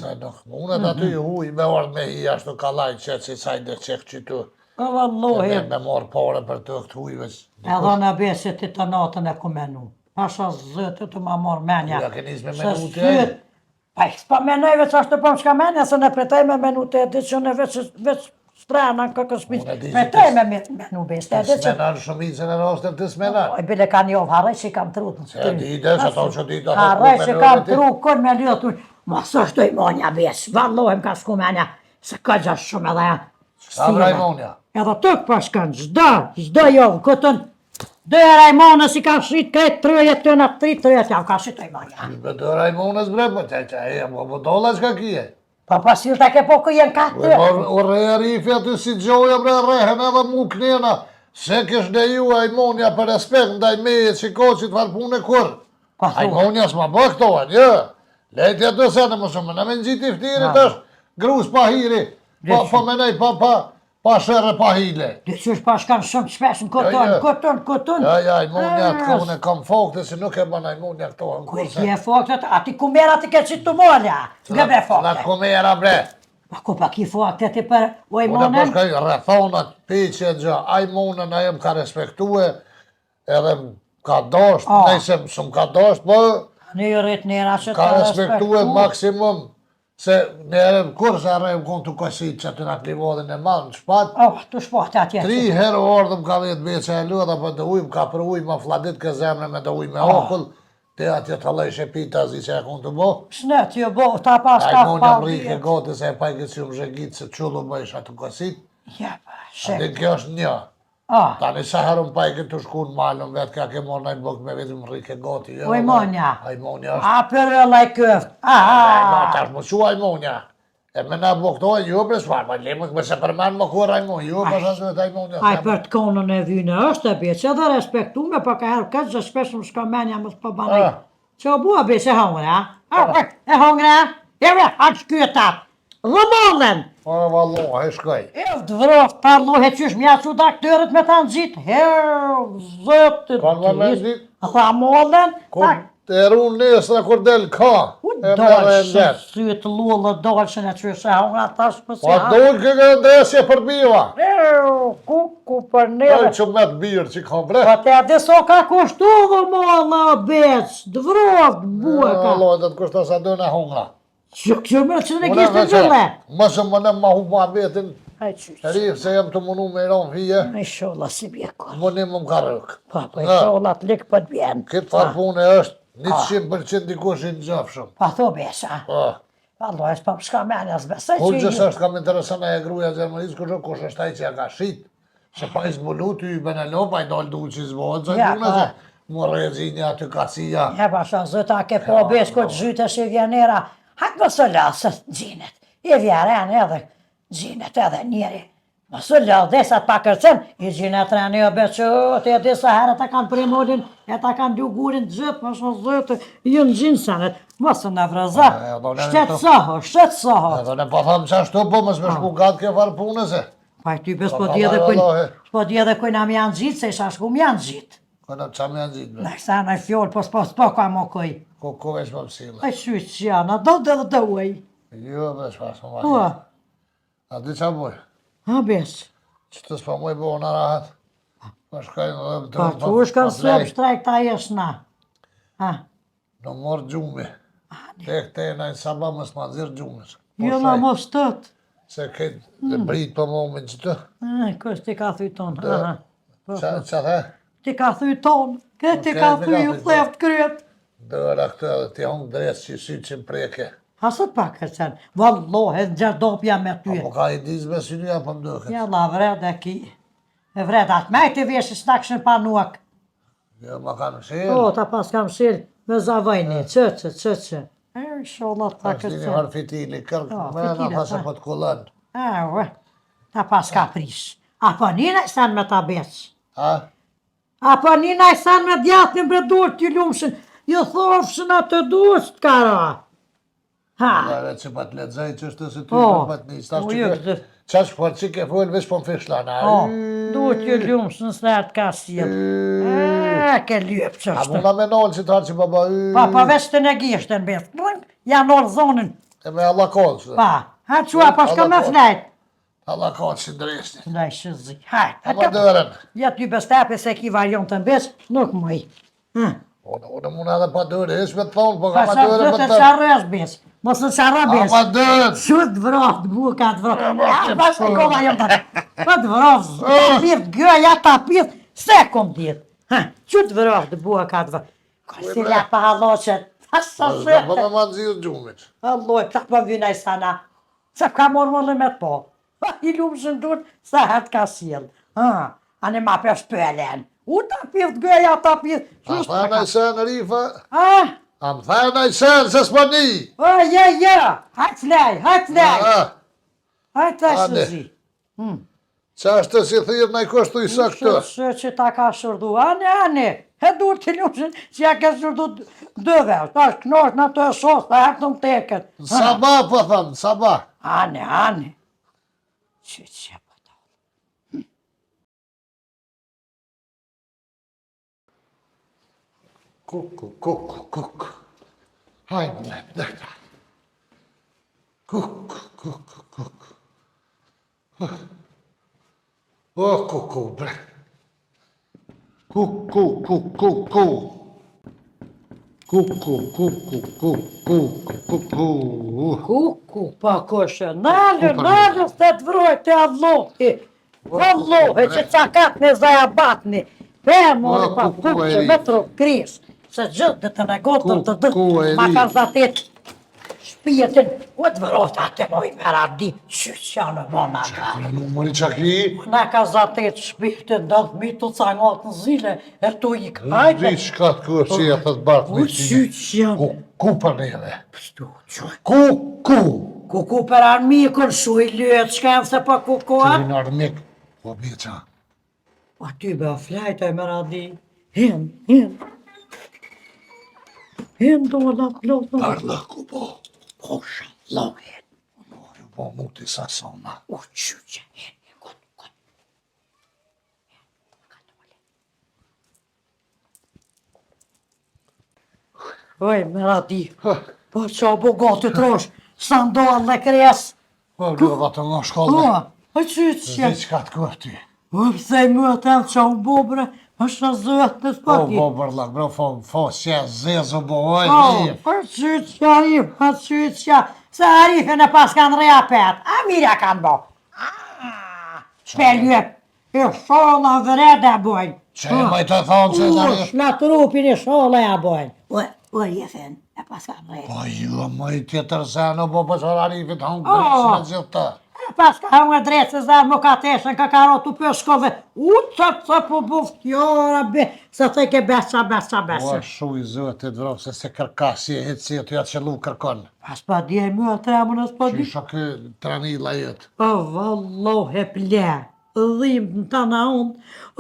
Sa nuk mundet aty i huj me orë me hi ashtu kalaj qëtë si sajnë qekë që tu. O vallohi. Me morë pare për të këtë huj veç. Edhe në besit ti të natën e ku menu. Pasha zëtë të ma morë menja. Ja ke nis me Se menutë syt. Pa i s'pa menoj veç ashtë të po më shka menja, se ne pretaj me menute e di që ne veç strana në këkës Unë e pishë. di që Pretaj me menu beste. Të smenan shumicën e rostër të smenan. Oj, bile ka njovë, harrej që i kam trut në Se di dhe, që ato që di dhe. Harrej që kam trut, kër me ljotu. Ma së është i monja besh, vallohem ka shku menja. Se ka gjash shumë edhe janë. Sa Rajmonja? Edhe të këpashkan, gjdo jovë, këtën. Dhe Rajmonës si ka shrit këtë trëjet të në 3 trëjet, ja ka shrit Rajmonja. Be të Rajmonës bre, po që e më dolla që ka kje. Pa pasil të ke po këjen ka të. O re rifi aty si gjoja bre, rehen edhe mu knena. Se kësh dhe ju Rajmonja për respekt ndaj meje që ko që të farë punë e kur. Rajmonja s'ma bë këtohen, jo. Lejtja të sene më shumë, në me në gjitë i ftirit është grus pa hiri. Pa menej, pa shërë pa hile. Dhe që është pashkan shumë shpesh në këtën. Ja, Rajmonja këto unë e kam fakte si nuk e bën Rajmonja këto. Ku e kje faktet, ati kumera ti ke qitë të molja. Gëbe La fakte. kumera bre. Pa ku pa ki fakte ti për Unë e Ojmonën? përshkaj rrethonat, piqe, gjë, Ajmonën a jem ka respektue, edhe ka dasht, nëjse më ka dasht, po Në ju rrit njëra që ka respektue maksimum, se nere kur se arrejmë konë të kësit që të në të livodin e manë, në shpat, Oh, të shpohte atje. 3 herë ardhëm ka 10 beqe e lëdha, për të ujmë, ka për ujmë, ma fladit ke zemre me të ujmë me okull, te atje të lejshe pita zi që e konë të bo. Shnet, jo bo, ta pas ka Ajmonja pa më rike gati se e pajke që më zhegit se qullu bëjsh atë kësit, Ja, pa, dhe shek. kjo është një. Ah, Tani sa herën pajke të shku në malën, vetë ka ke morë najtë bëk me vetëm më rike gati. Ojmonja. Ajmonja është. A për e laj këft. Tash më që Ajmonja. E me na bëktojnë, jo për shfarë, pa lemë me se përmanë më kur Ajmonja, jo për shasë vetë Ajmonja. Aj për të konën e vynë është e beqë, edhe respektu me pa ka herë këtë që shpesh më shka menja më s'po banaj. Që o bua beqë e hongre, a? E hongre, a? E vre, a që kytat. Rëmollën. O, valloha, e shkoj. E të vroft, parlohe qysh mja që aktërët me ta në gjitë. Zëtë Kanë me me zhitë? Rëmollën. Kur? Të erun nesra kur del ka. E merë e ndet. Sytë lullë dolshin e qyshe, unë atash për si Pa dojnë këgë ndesje për biva. Kuku për Dojnë neve. që me të birë që ka bre. Pa te adi so ka kushtu dhe molla beq, dëvrot, buka. Allah, dhe të kushta sa dojnë e hungra. Që me që në kishtë të gjëlle. Mësë më në ma hu ma vetin. Haj qysh. Rikë se jem të munu me iron fije. I sholla si bjekor. Më një më ka rëk. Pa i sholla të likë për të bjen. Këtë farë pune është 100% dikush i në gjafshëm. Pa tho besha. Allah, e s'pa shka menja s'besaj Po që gjës është kam interesana e gruja Gjermanisë, kush është taj që ja ka shit. Se pa i zbulu ty i Benelopa i dollë duke që zbohet, se Ja, dune se më rezinja të kacia. E pasha, zëta ke po besko të zhyte si vjenera. Hajtë më së lasë gjinet. I vjeren edhe gjinet edhe njeri. Më së lasë desat pa kërcen, i gjinet reni o beqot, e disa herë ta kanë primolin, e ta kanë lugurin të zëtë, më shumë zëtë, ju në gjinë sanet. Më së në vrëza, shtetë soho. Edhe ne pa thamë që ashtu po më shku gatë ke farë punëse. Pa i ty bes po di edhe kujnë am janë gjitë, se isha shku më janë gjitë. Këna që më janë gjitë me. Në kësa në fjollë, po ka më kuj. Ko veç më pësile. A shuj që janë, a do dhe dhe uaj. Jo, veç pas më Po, marrë. A di qa boj? a bes. Që të s'pa moj bo në rahat. Pa shkajnë dhe të Pa që u shkën sëp shtrajk ta jesh na. Në morë gjumi. Tek te e najnë saba më s'ma zirë gjumës. Jo në mos tëtë. Se këtë dhe britë për momin që të. Kështë ti ka thuj tonë. Qa the? Ti ka thuj tonë. Këtë ti ka thuj u theft kryet. Dëra këtë edhe ti hongë drejtë që sytë që më preke. Hasët pak kërcen. Vallohet në gjerdopja me ty. Apo ka i dizë me synia për më dëkët. Ja la vred e ki. E vred atë me të veshë së takshën pa nuak. Jo, ma ka në shirë. O, ta pas kam shirë me zavajni. Që. E, sholat ta Ka shtini kërcen. harë fitili, kërkë me në fitile, thasë ta. për të kullën. Ta pas ka prish. Apo njëna i sanë me ta beq. Ha? Apo njëna i sanë me djatë në bredurë t'ju lumëshën. Ju thofshën atë dush të kara. Ha. Dhe që pa të ledzaj që është të ty Po, për të një stash po, që jo, ke... Qash për që ke folë veç për më fishlana. Duhet t'ju lumëshën së të ka sjellë. Ke lyep që A është. muna me nolë që të harë që baba... Pa veç të në gishtë në besë. Janë orë zonën. E me Allah kodë. Pa. Ha qua pa shka me flejt. Allah kodë që ndresni. Ndaj shëzi. Hajt. A më dërën. Ja t'ju bestepe se ki varion të në besë, nuk mëj. Unë muna edhe pa dërë, ish me të thonë, po Pa ka ma sa dërë të me të të... qarrës besë. Mos të qarra A besë. ma dërë! Shut vrot, buka të vrot. Pas e koma jam të... Pa të vrot, ta pith gëja, ta pith, se kom dit. Shut vrot, buka të vrot. Ka si la pa haloqet. Asa Dhe po se. me ma nëzirë gjumit. Alloj, ta pa vyna i sana. Se ka morë më me të po. I lumë shëndur, se het ka sjell. Ane ma për shpëlen. U ta pith gëja, ta pith. A thana i sen, Rifa? Ah, A më thana i sen, se s'ma ni! ja. Hajt lej. Hajt të Ane. shëzi. Qa është të si thirë në i kështu i sa këtë? Shë që ta ka shërdu, ane, he dur të lushën që ja ka shërdu dëve, ta është knosh në të sos, ta hapë të më teket. Sabah, po thëmë, sabah. Ane. Që pa ta. Kuk. Hajnë, dhe. Kuk. O, kuku, bre. Kuku. Kuku, pa koshe, nalë, së të vroj të avlohi. Avlohi, që cakat në zaja batni. Pe, mori, pa kuku, që me tru krish. Se gjithë dhe të negotër të Kuku e dë, ma ri. ka zatet shpjetin, u të vrojt atë moj mera di, që janë në bona ka. Mëri qaki? Na ka zatet shpjetin, dhe të mi të cangat në zile, e tu i kajte. Ri shka të kërë që jetë të bartë U në që janë. Ku për neve? Pështu, që. Kuku! Kuku për armikën, shu i lyet, shkem se pa kukuat. Që në armik, po bjeqa. A ty be flajta e mera di. Hin. Hin do la plot në. Parla ku po. Posha, lohet. Mori po muti sa sona. U që hin, kot. Oj, me radi. Po qa bo gati trosh, sandal dhe kres. Po, lëva të nga shkollë. O qytë që. Zdi qka të këti. O pëse më të emë qa u bo bre, është në zëtë në Po, spati. bo, bërlak, bro, fo, që zezë, bo, oj, O, një. o qytë që arif, o qytë që. Se arife në pas kanë reja pet, a mirja kanë bo. Shpel njëp, e shola vrede bojnë. Që e maj të thonë që zari. Në trupin e shola ja bojnë. O, jefen, e pas kanë reja. Po, ju, maj tjetër zeno, bo, po që arifit hongë dreqë në gjithë të. Pas ka unë drejtë se zarë më ka teshen, ka karotu për shkollë, që po buftjora, se të ke besa. Po, shu i zëtit, bro, se kërkasi e hitë si e të ja qëllu kërkon. Pas pa di e më atremë në s'pa di. Qysha kë tranila jetë. O, valloh e ple, dhim në të na unë,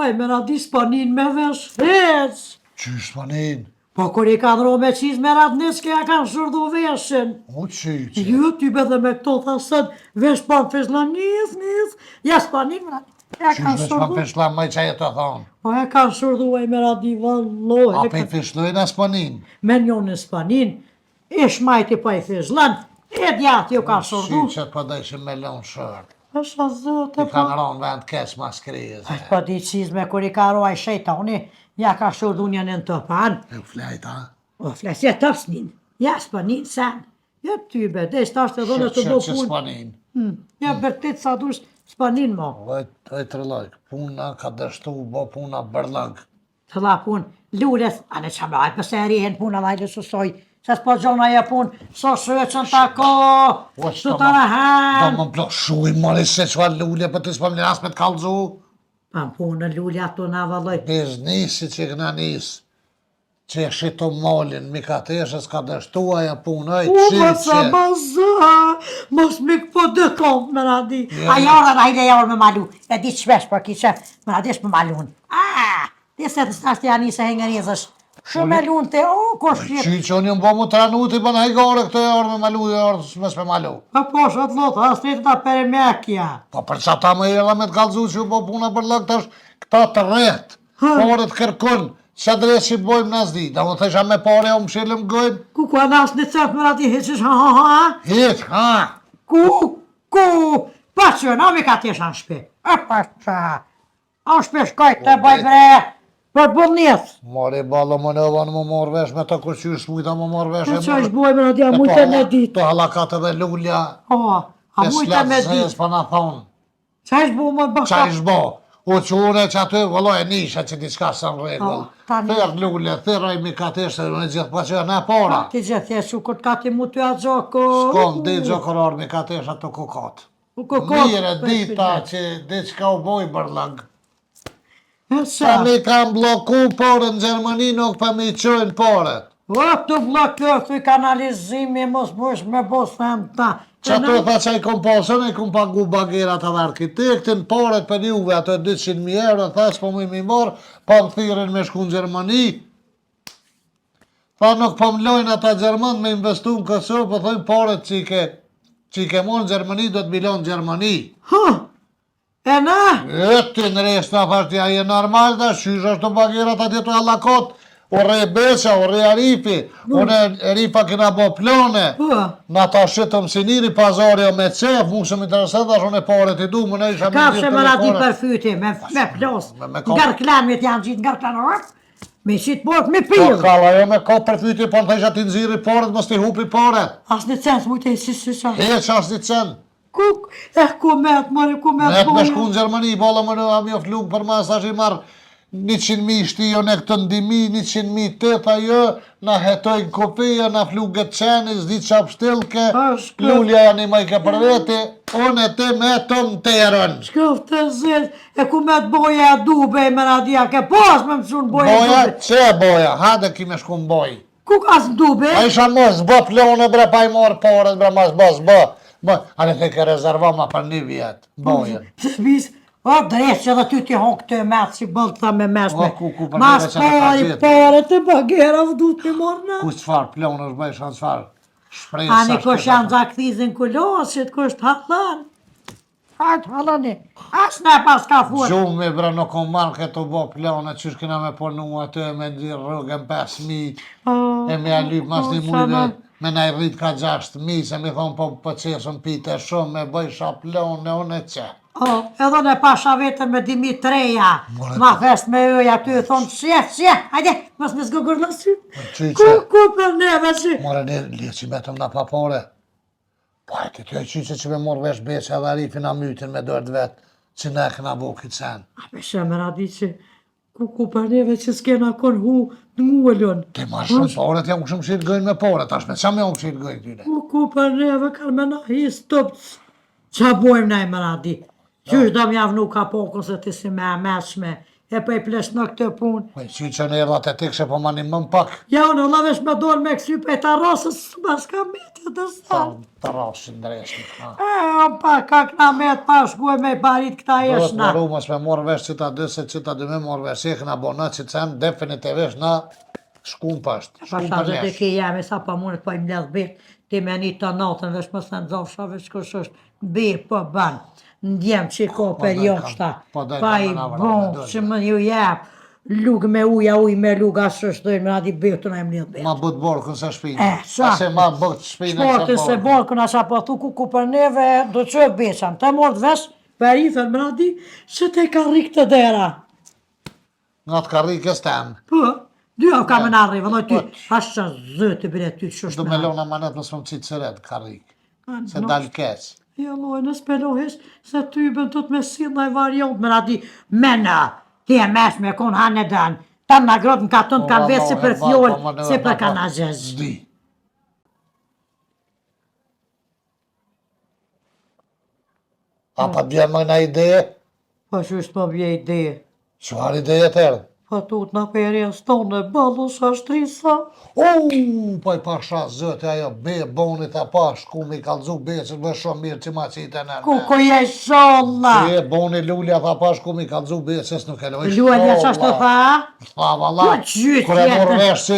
oj, me radi s'panin me vesh hec. Qysh panin? Po, kur i kanë ro me qiz me ratë niske, ja kanë shurdu veshin. O, qyqe. Jo, ty be dhe me këto thasën, vesh pan feshla njës, ja s'panin me radi. Ja kanë Qysh veç pa shurdu. fishla maj që e të thonë. Po, ja kanë shurdu e me radi, valloh. A pe i fishlojnë as panin. Me njën në spanin, ish majti pa i fizlan, e djatë ju ka shurdu. Qyqet pa dëshim me lonë shërë. Është a zëtë I kanë ronë vend kes mas krize. është pa di qizme kur i ka roj shejtoni, ja ka shurdu një në të panë. E u flejt, ha? O, flesje të fsnin, ja spanin sen. Ja ty be, dhe ishtë ashtë edhe në të bo Që punë. s'panin. Ja bërtit sa dush spanin mo. Oj, të lojk, puna ka dështu, bo puna bërlëng. Të la punë, lullet, anë që me ajë pëse e rihen punë edhe ajë lësusoj. Se s'po gjona e punë, so shëqën të ko, shtu të Do rehen. më blok shuj, mori se që lullje, për të s'pëm as me të kalëzu. Pa punë në lullja të na valloj. Biznisi që këna nisë, që e shito molin, mika të eshe s'ka dështua ja punë, oj, Ma sa qilë që. baza, mos me këpo dëkom me radi. Ja. A jarë dhe hajde jarë me malu, e di qvesh për ki qef, me radi është me malun. Ti se të stashtë janë një se hengerizësh, shumë me lun të, o, ko shqip. Që unë jëmë bo mu tranuti, për në hejgore këtë e orë me malu, e orë mes me malu. Pa po shët lotë, asë të ta perimekja. Po për që ta më jela me të kalëzu që u bo puna për lëk të është këta të rretë, porët kërkun, që drejtë që bojmë në zdi, da më thësha me pare o më shilëm gojnë, Ku anas në cëtë me radi heqish, ha. hitë, ha, Ku, pa që në mi ka t'jesh anë shpe. E pa që, anë shpe shkojt të baj bre, për bëllnjes. mori balo më nëva në më morë vesh me të kur qysh mujta më morë vesh E që është boj me radi, a mujtë në ditë. të halakate dhe lullja, O, a e mujtë me slatë ditë. zes për në thonë, Qa është bu më qa baka? ish bo, u qune që aty, vëlloj e nisha që diçka së në regull, tani- thërë lullja, thërë i mikateshtë, në gjithë pa që në pora, Ti gjithë e që këtë ka ti mu të gjoko. s'kom di gjokorar mikateshtë të kukat. U kokot. Mire dita që diçka u boj bërlang. E Sa sa? mi kam bloku pore në Gjermani, nuk pa mi qojnë pore. O, të blokër, të i kanalizimi, mos bësh me bos them ta. Që ato tha që i kom pasën, i kom pagu bagerat edhe arkitektin, pore për juve ato 200.000 euro, tha s'po mu i mi morë, pa më thirin me shku në Gjermani. Tha nuk po më lojnë ata Gjerman me investu në Kosovë, po thojnë pore që i ke morë në Gjermani, do të milon në Gjermani. Ha, e na? E ty në resë në fartja je normal da, shysh është të bagerat atje të halakot, o re beqa, o re arifi, unë e ripa kina bo plone, Ha, na ta shqitëm si njëri pazari o me cef, mu shumë interesant, është unë e pare t'i du, më ne isha kafshe më radi për fyti, me plos. Me kop- Ngarklamit janë gjitë, ngarklamit, me qitë port, me Po pilë. kalla jo me kop për fyti, po në thejsha ti nëziri paret, mos t'i hupi paret. As në cens, mujtë e si sa. He që është një cen. Ku met, mori, ku met, Ne me shku në Gjermani, bala më në am jo fluk për mas, ashtë i marë 100.000 shtijo në këtë ndimi, 100.000 tëta jo, na hetojnë kopia, na fluget qeni, zdi qap shtilke, Ashtë. lullja janë i majke për veti, unë e te me të më terën. Shkof të zilë, e ku met boja e dube, me radia, ke pas me më qunë boja e Boja, dube. që boja, hade ki me shku në boj. Ku ka së dube? A isha mos, bë plone bre, pa i morë porët bre, mas bës, bë, anë te ke rezerva ma për 1 vjetë, bojen. Bis, o drejtë që dhe ty ti hon këtë metë si bëllë ta me mesme. O, ku, për Mas neve që në ka pari, gjetë. pare të bagera vë du të morë në. Ku qëfar, plone është bëjë shanë qëfar, shprejë Ani kush janë za këthizin kulosit, kush të hatlan. Hajtë halani, as ne pas ka furt. Gjumë bre nuk kom marrë këto bo plane, qysh kena me punu aty me ndirë rrugën 5.000, e me alyp mas një mujve, me na i rrit ka 6.000, se mi thonë po qesën pite shumë, me bëj shaplone, unë e që. Edhe ne pasha vetën me 2.300, ma fest me ëja ty, thonë, shef, hajde, mos me zgugurlo sy. Ku për neve sy? More ne liqi betëm na papore. Po e të tjoj qyqe që me morë vesh beqe edhe rifin a mytin me dërët vetë, që ne këna bo këtë sen. A me shemë radi që ku për neve që s'kena kon hu në ngullon. Ti ma shumë pare, t'jam këshëm shirë gëjnë me pare, tash me qa me unë shirë gëjnë tyne? Ku për neve kanë me na his tëpë, qa bojmë nej më radi? Qysh do m'javnu ka pokën se ti si me ameshme, e për i plesh në këtë punë. Po i qyqe në erdat e tikse po manim më pak. Ja unë la vesh me dorë me kësy për e ta rosës, ma s'ka metë të sanë. Të rashin dreshni. Pa ka këna metë pa shkuj me i barit këta Duhet eshna. më rumës me morë vesh qita dy, se qita dy me morë vesh, e këna bo në që sen definitivisht na shkum pashtë. Pa shazë të ke jemi sa pa mundet po i mledh betë, ti me një të natën vesh më se në zofsha vesh kush është betë po banë. Ndjem që ko për joshta, pa i bon që më ju jep, lugë me uja, uj me lugë, asë është dojnë, më radi betë në e mledh betë. Ma bëtë borkën se shpinë. Sa? Ase ma bëtë shpinë e Shportin se borkën asha po thu ku për neve do që e beqan, të mordë vesh, për i thënë më radi, që te ka rikë të dera. Nga të karrikës temë. Po, dy av ka me në arrivë, dhe ty, ashtë që zëtë bire ty që Du është me lona manet më s'më qitë sëret karrikë, se dalë keqë. Jo, loj, në spelohesh, se ty bën të të me si në i variant, me radi, mena, ti e mesh me kon hanë e dënë, ta në grotë në katon të kanë vetë si për fjollë, si për kanë azhezh. Zdi. A pa bje më në ideje? Po që është më bje ideje, Qëfar ideje të erdhë? po tut në perje stonë, ballu shashtrisa. Po i pasha zëtë ajo, be, bonit a pa, shku me i kalzu beqët, më shumë mirë që ma qitë e në. Ku je sholla? E, boni lulja tha pa, shku me i kalzu beqës, nuk e loj Lualja që ashtë të tha? Tha, valla, Po gjytë kër e morë jetën. vesh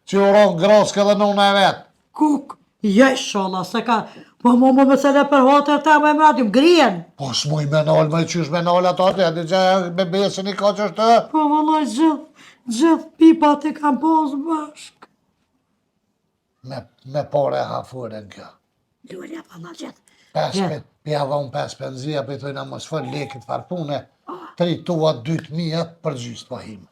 që uron groskë edhe nuna e vetë. Kuk, je sholla, se ka, po më mësele për hotër ta me mradim, grien. Po s'muj me nalë, me qysh me nalë ato atë, edhe që me beqën i ka që është të. Po vëllaj gjithë pipat e kam posë bashk. Me pare hafurën kjo. Lualja pa në gjithë. Pja dhonë 5 penzia, për i tojna mos fër lekit farpune, 3 tua 2.000 për gjysë po himë.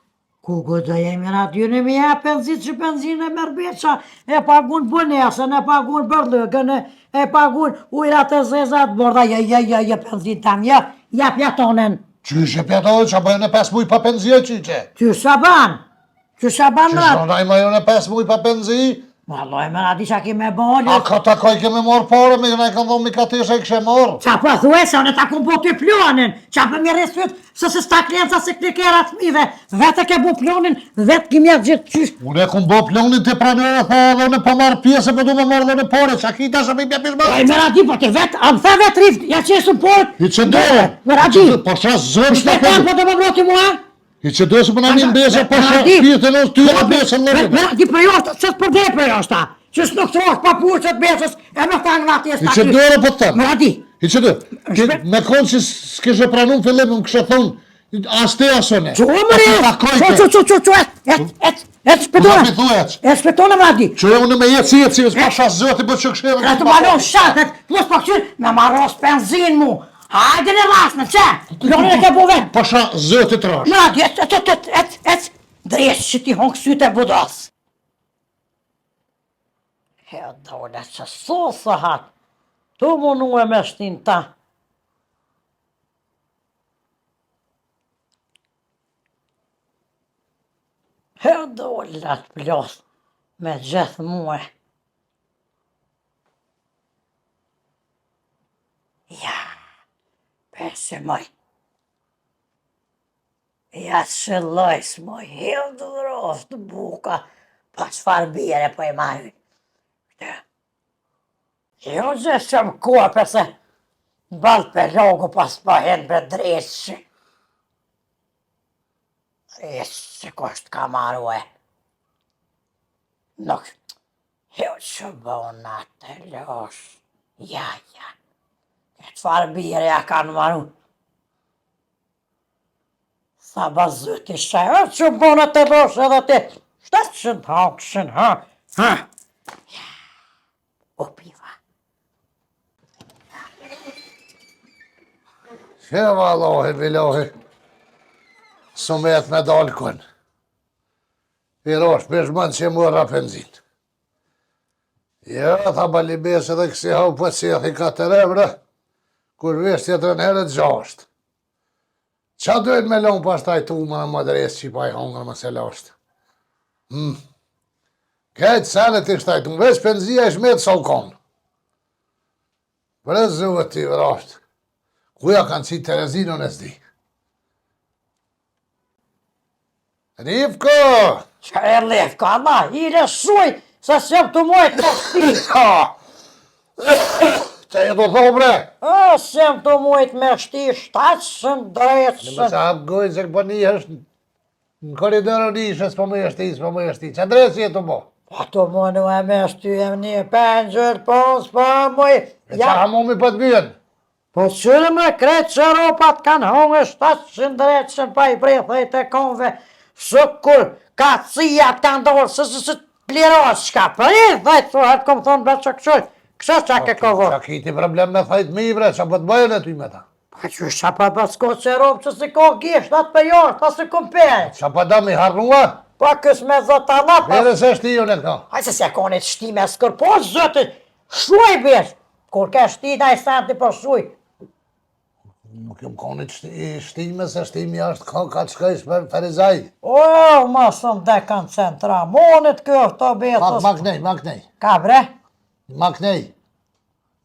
Ku do jemi në aty në mi e penzit që penzin e mërbeqa, e pagun bënesën, e pagun bërlëgën, e pagun ujrat e zezat, borda, je penzin tam, je pjatonen. Qyshe pjatonen, që bëjën e 5 muj pa penzia qyqe? Që shaban Që rat. shonaj mëjën e 5 muj pa penzi? Ma loj me radi që ki me bolë. A ka ta koj keme morë pare, me këna i kanë dhonë mi ka teshe i kështë morë. Qa po thue se unë ta ku bo ty plonin, qa po mi resyt, se sta klienca se klikerat fmive, vete ke bu plonin, vetë ki mjetë gjithë qysh. Unë e kum bo plonin të pranere, tha edhe unë po marë pjesë, po du me marë dhe në pare, qa kita shë mi bja pishma. Oj, me radi, po ti vetë, amë tha vetë rift, ja që e së port. I që dojë, Me radi, po qa zërë shpetan po të më broti mua. I që dojë se më në një mbeshe, po qa pjetë në ty e mbeshe në Me radi për joshta, që të përdej për joshta, që s'nuk të rosh papuqët besës, e me ta ngrati e I që dojë po të tëmë. Me radi, I që dojë, me konë që s'kishe pranun fillim, më kështë thonë, as te asone. që o më e shpetone më radi. Që e unë me jetë si, s'pa shas zëti, po që kështë Ka të malon shatet, plus pa këqyr, me maros benzin mu. Hajde në rasme, që? Plonin e ke bu vetë. Po shas zëti të rash. Më radi, dresh që ti hongë sytë e budas. He, dole, që sosë hatë, tu munu e me shtin ta. He, dole, atë plos, me gjithë muë. Ja, pesë moj. Ja shëllojs moj, hildë rostë buka, pa qfar bjere po e marrin. Jo gjë që më kope se balë për logu pas pa hen për dreshë. Dreshë kështë ka maru e. Nuk, jo që bona të losh. Ja. Çfarë bire ja kanë maru? Sa bazëti shaj, o që bona të losh edhe ti. 700 hakshin, ha? Ha? O piva. Që valohi, bilohi. Sumet me dalkon. I rosh pishman që mora benzin. Ja, tha balibes edhe kësi hau për sethi 4 evra, kur vesh tjetër në herët 6. Qa dojnë me lonë pas taj tu më në madres që i pa i hongër më se lasht? Kajtë sanet i shtaj tu, vesh penzia i shmetë sa u konë. Për e zëvët ti vrasht, kuja kanë qitë Terezinon e zdi. Rivko! Që e Rivka, na, i reshuj, se s'jem të mojt të shti. Që e do thonë bre? O, s'jem të mojt me shti 700 Në më drejtësën. sa hapë gojnë se këpër një është në koridorën ishës, po më e shti, që drejtë si e të bo? Ato më në e me shty e një pengjër, pos, po, moj. E qa hamomi për të bjën? Po qërë me kretë që ropat kanë hongë 700 drejtësën pa i brethajt e konve, së kur ka cijat kanë dorë, së plirosh shka, brethajt, so hatë kom thonë bërë që këshoj, kësho që ke kovor. Qa kiti problem me thajt mi bre, që për të bëjën e ty me ta? Pa që qa pa basko që ropë që si ko gisht, atë për jashtë, ta si kom pere. Qa pa da mi harnua? Pa kës me zota na pa. Vere se shti unë e ka. Hajse se konit shtime s'kër, po zëtë, shuaj besh, kur ke shti da i santi po shuaj. Nuk jem konit shtime, se shtimi ashtë ka të shkajsh për Ferizaj. O, ma sëm dhe kanë centra, monit kjo të betës. Maknej. Ka bre? Maknej.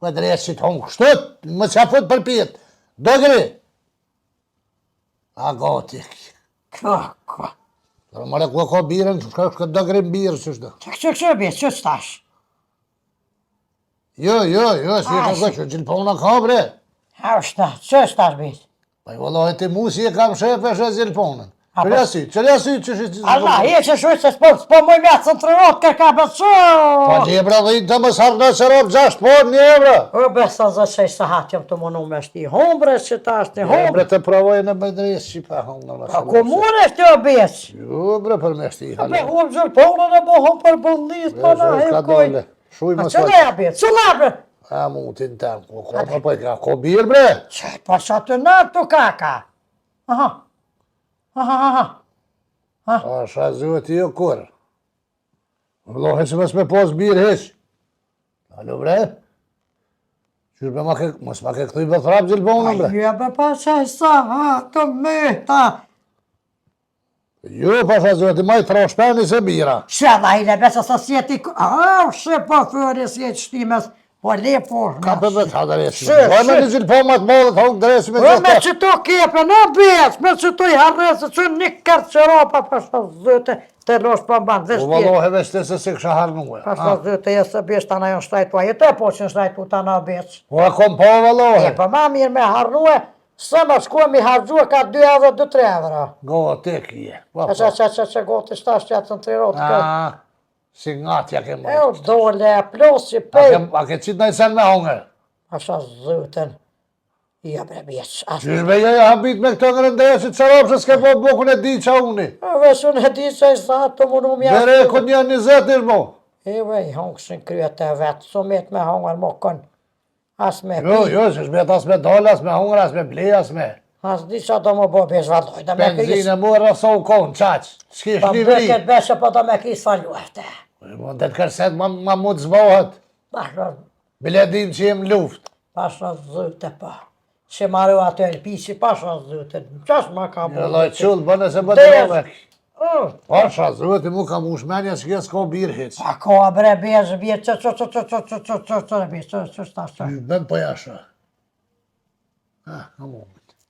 Me drejtë që të hongë kështët, më qa fut për pjetë. Dëgri. A gati. Kako. Dhe mëre ku ka birën, shka dëgri më birë që shdo. Që besh, që stash? Jo, si e ka që gjilpona ka bre. Ha, që stash besh? Pa i vëllohet ti mu si e kam shepe shë gjilponën. Qërja sy që shi... Allah, e që shuj se s'po moj me centrërot kër ka bëtë Pa një ebra dhe i të më sarë në që ropë 6 por një ebra. O, besa zë që i sahat jam të mënu me shti hombre që ta është një hombre. Ebre të provojë në bëjdrejës që i pa hongë në A ku mune është jo besh? Jo, bre për me shti Be halë. hum gjëllponën e bohëm për bëllit, pa na hekoj. Shuj A më që sot. ne besh, që la bre? A mutin tem, ko birë bre. Që, pa që të në të kaka. Aha. A shra zhët i o kur. Vëllohet që mësë me pos birë heq. Alo bre. Qyrë me mos ma ke këtuj bëthrap gjilponën bre. Jo, be pa që i sa, të mëta. Jo, pa shra zhët i maj troshpeni se bira. Shëlla i lebesa sa si e ti... shë po fëri si e qtimes, po le po Ka për me të ha dëresi. Shë, Dojme një gjilponë më të modë të hongë dëresi me O, me gjilponë. që to kepe, në besh, me që to i harresë, që një kërë që ropa, pasha zëte, të losh për mbanë, dhe U shtje. vëlloheve shte se si kësha harnue. Pasha zëte, e se besh të na jonë shtajtua, e të po që në shtajtu të na besh. Po e kom po vëllohe. E, për ma mirë me harnue, se më shkua mi hargjua ka 2 euro, 2-3 euro. Go, te kje. Që goti shtash që atë në 3 euro të kërë. Si ngatja ke E më. u dole, plosi, pej. A ke qitë nëjë sen me hongë? Pasha zëten, ja bre besh, Qysh me jeja habit me këto nërëndërë që të ropë se s'ke po bukun e di qa uni. Vesh unë e di që i sa të munu mja. Bere ku një 20 ish mo. E vej, hongëshin kryet e vetë, sumet me hongër më kënë. As me Jo, pi, që shmet as me dollë, as me hongër, as me ble, as me as di që do më bo besh valloj, do me kryes. benzine mu rëso u konë, qaq. S'kish Po një bë vri. këtë beshe, po do me kryes faluarte. Mund të të kërset ma mu të zbohet. Bile dim që jem luft. Pasha zëte pa. Që maru atë e pisi, pasha zëte. Qash ma ka bo? Loj qullë bënë se bëtë Des. rome. Pasha, zrëti mu ka mu shmenja që kje s'ko birë hiq. Pa ko bre besh, bje, që shtash që. Bëm po jasha. Ka mu.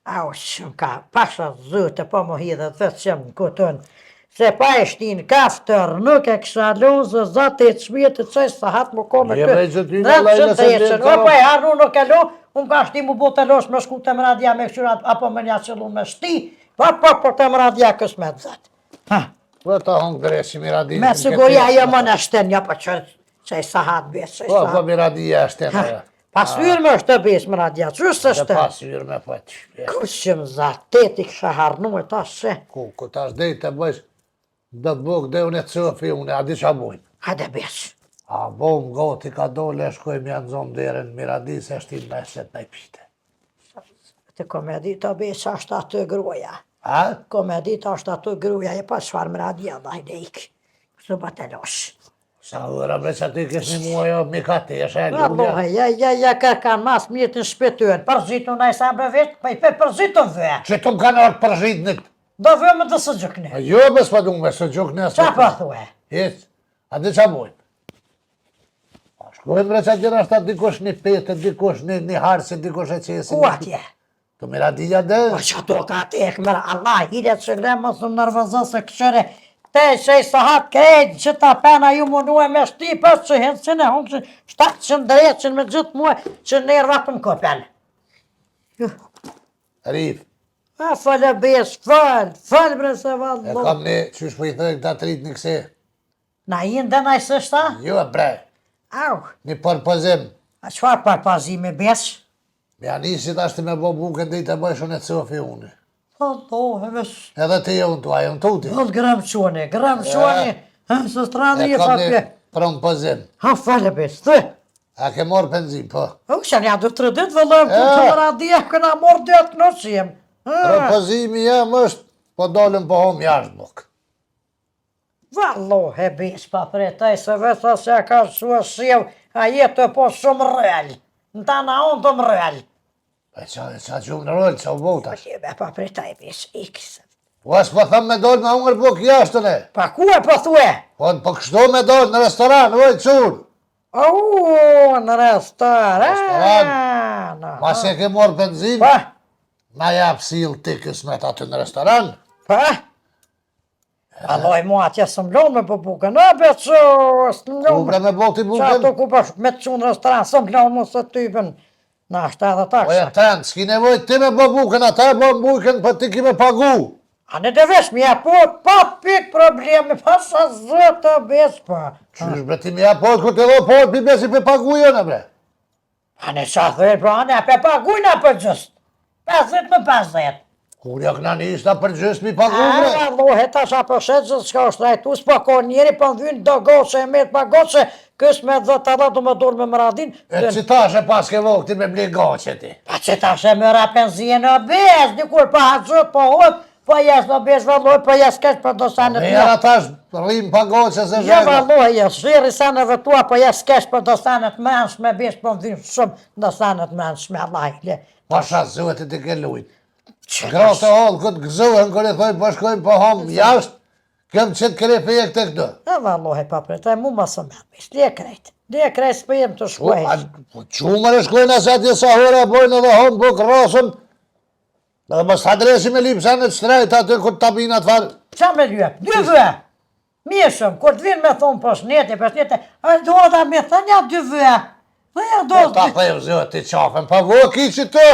Au, shumë ka, pasha zëte, po më hidhe të vetë që më këtën. Se pa e shtin kaftër, nuk e kësha luzë, zate e të shmjetë të qëjë sa hatë më kome Je bre që ty në lajnë se dreqën. O, po e harru nuk e lo, unë ka shti mu bo të losh me shku të mëradja me këshurat, apo me nja qëllu me shti, po të mëradja kës me të zatë. Po ta hongë dresi miradinë. Me siguria jo më në shten, ja po që i sa hatë besë, që i Po, sa po hatë. miradia është tema. Pasyrë është të besë më radja, qështë Dhe është? pasyrë me po të shpje. Kush që më zateti kësha harnu e ta se. Ku tash dhej të bëjsh, dhe buk dhe unë e cëfi unë, a di qa bujnë. Hajde besë. A bom goti ka dole, shkojmë janë zonë dherën, miradi se shtin meset në i pite. Të komedita besë është atë gruja. A? Komedita është atë gruja, e pa shfar më radja, dhe hajde ik. Kështu batelosh. Sa ura bre që ty kësë një mua jo mikati, e shë e Allohe, ja kërkan mas mjetin shpetuen, përzitu na i sa më vetë, pa i pe përzitu vë. që të më kanë artë përzhitnit. Do vë më të së gjëkne. Jo, bes pa du me së gjukë në Qa pa thue? Hiq, a di qa bojnë? Shkojnë bre që gjera është atë dikush një pete, dikush një harësi, dikush e qesin. Ku atje? Të miradija dhe. Po që to ka tek mëra, Allah, hilet që lemë së nërvëzë se këshëre, te që i sahat krejt që ta pena ju mundu e me shtipës që hinë që ne hongë që 700 dreqin me gjithë muë që nerva të më kopen. Rif, A falë bes, falë bre se e valë. kam një qysh po i thëjnë këta trit një këse. Na i ndë na i sështa? Jo, bre, Au, një përpëzim. a qfar parpazime bes? Me anisit ashtë me bo buke dhe i të bëjsh unë e cofi unë. Allah, e ves. Edhe të jo unë tua, jo në tuti. Vëllë gram qoni, së strani E e kam një fapje. përpëzim. Ha falë bes, të. A ke morë benzin, po. U që nja 2-3 ditë vëllëm, të më radia, këna morë 2 knoqim. Propozimi jam është, po dolem po hom jashtë buk. Vallohe bis pa pretaj se vesa se ka shua shiv, a jetë po shumë rrel. Në ta na unë të më rrel. E qa gjumë në rëllë, qa u botash. Jebe pa pretaj bis, ikse. Po as po thëmë me dollë me hungër buk jashtën e. Pa ku e po thue? Po kështu me dollë në restoran, oj qurë. Në restoran. Mas e ke morë benzin, Pa, na jap sil ti kësmet aty në restoran. pa. Alloj mua atje së mlonë me po bukën, a be që së U mlonë. bre me boti Qa ato bukën. ku pash me të qunë restoran, së mlonë mu së typen. Na është edhe Po e taksa. tenë, s'ki nevoj ti me bo bukën, ata e bo bukën, po ti ki me pagu. A në të vesh mi apo, pa pik problemi, pa sa zëtë bes pa. Qysh bre ti mi apot, ku ti do pot, pi besi pe pagu jone bre. A në qa thërë, pra anë e pe pagujna për gjëst. 50 më 50. Kur ja këna nishta për gjysë mi pagu A, bre. Allohe, ta sa përshet gjithë s'ka është rajtu, s'pa ka njeri, pa në vynë do goqe e met pa goqe, kësë me dhe të du me dorë me mëradin. E që tash e pas ke vok ti me bli gaqe ti. Pa që ta shë më ra penzijen në bez, dikur pa haqët, pa hot, pa jes në bez, vallohe, pa jes kesh për do sanet Me në. jara tash rrim pa gaqe se Jo, zhega. vallohe, jes, shiri saneve tua, pa jes kesh për do sanet mensh me bez, pa në vynë shumë do sanet mensh me Allah. Pasha zuhet ti ke lujt. Gratë e hallë, këtë gëzohen, kër e thoi bashkojnë po ham jashtë, kem qëtë krepe e këtë këto. E vallohe pa pretaj, mu ma së mërë, le krejt s'pë jem të shkuaj. Qumër e shkojnë asë atje sa hore, bojnë edhe ham buk rrasën, dhe mos të adresi me lipsanet shtrejt aty këtë tabinat farë. Qa me lyep? 2 vë! Mishëm, kur të vinë me thonë për shnete, a do da me thënja 2 vë. Dhe ja do Po ta thejmë zëhet ti qafën, pa vo ki që të,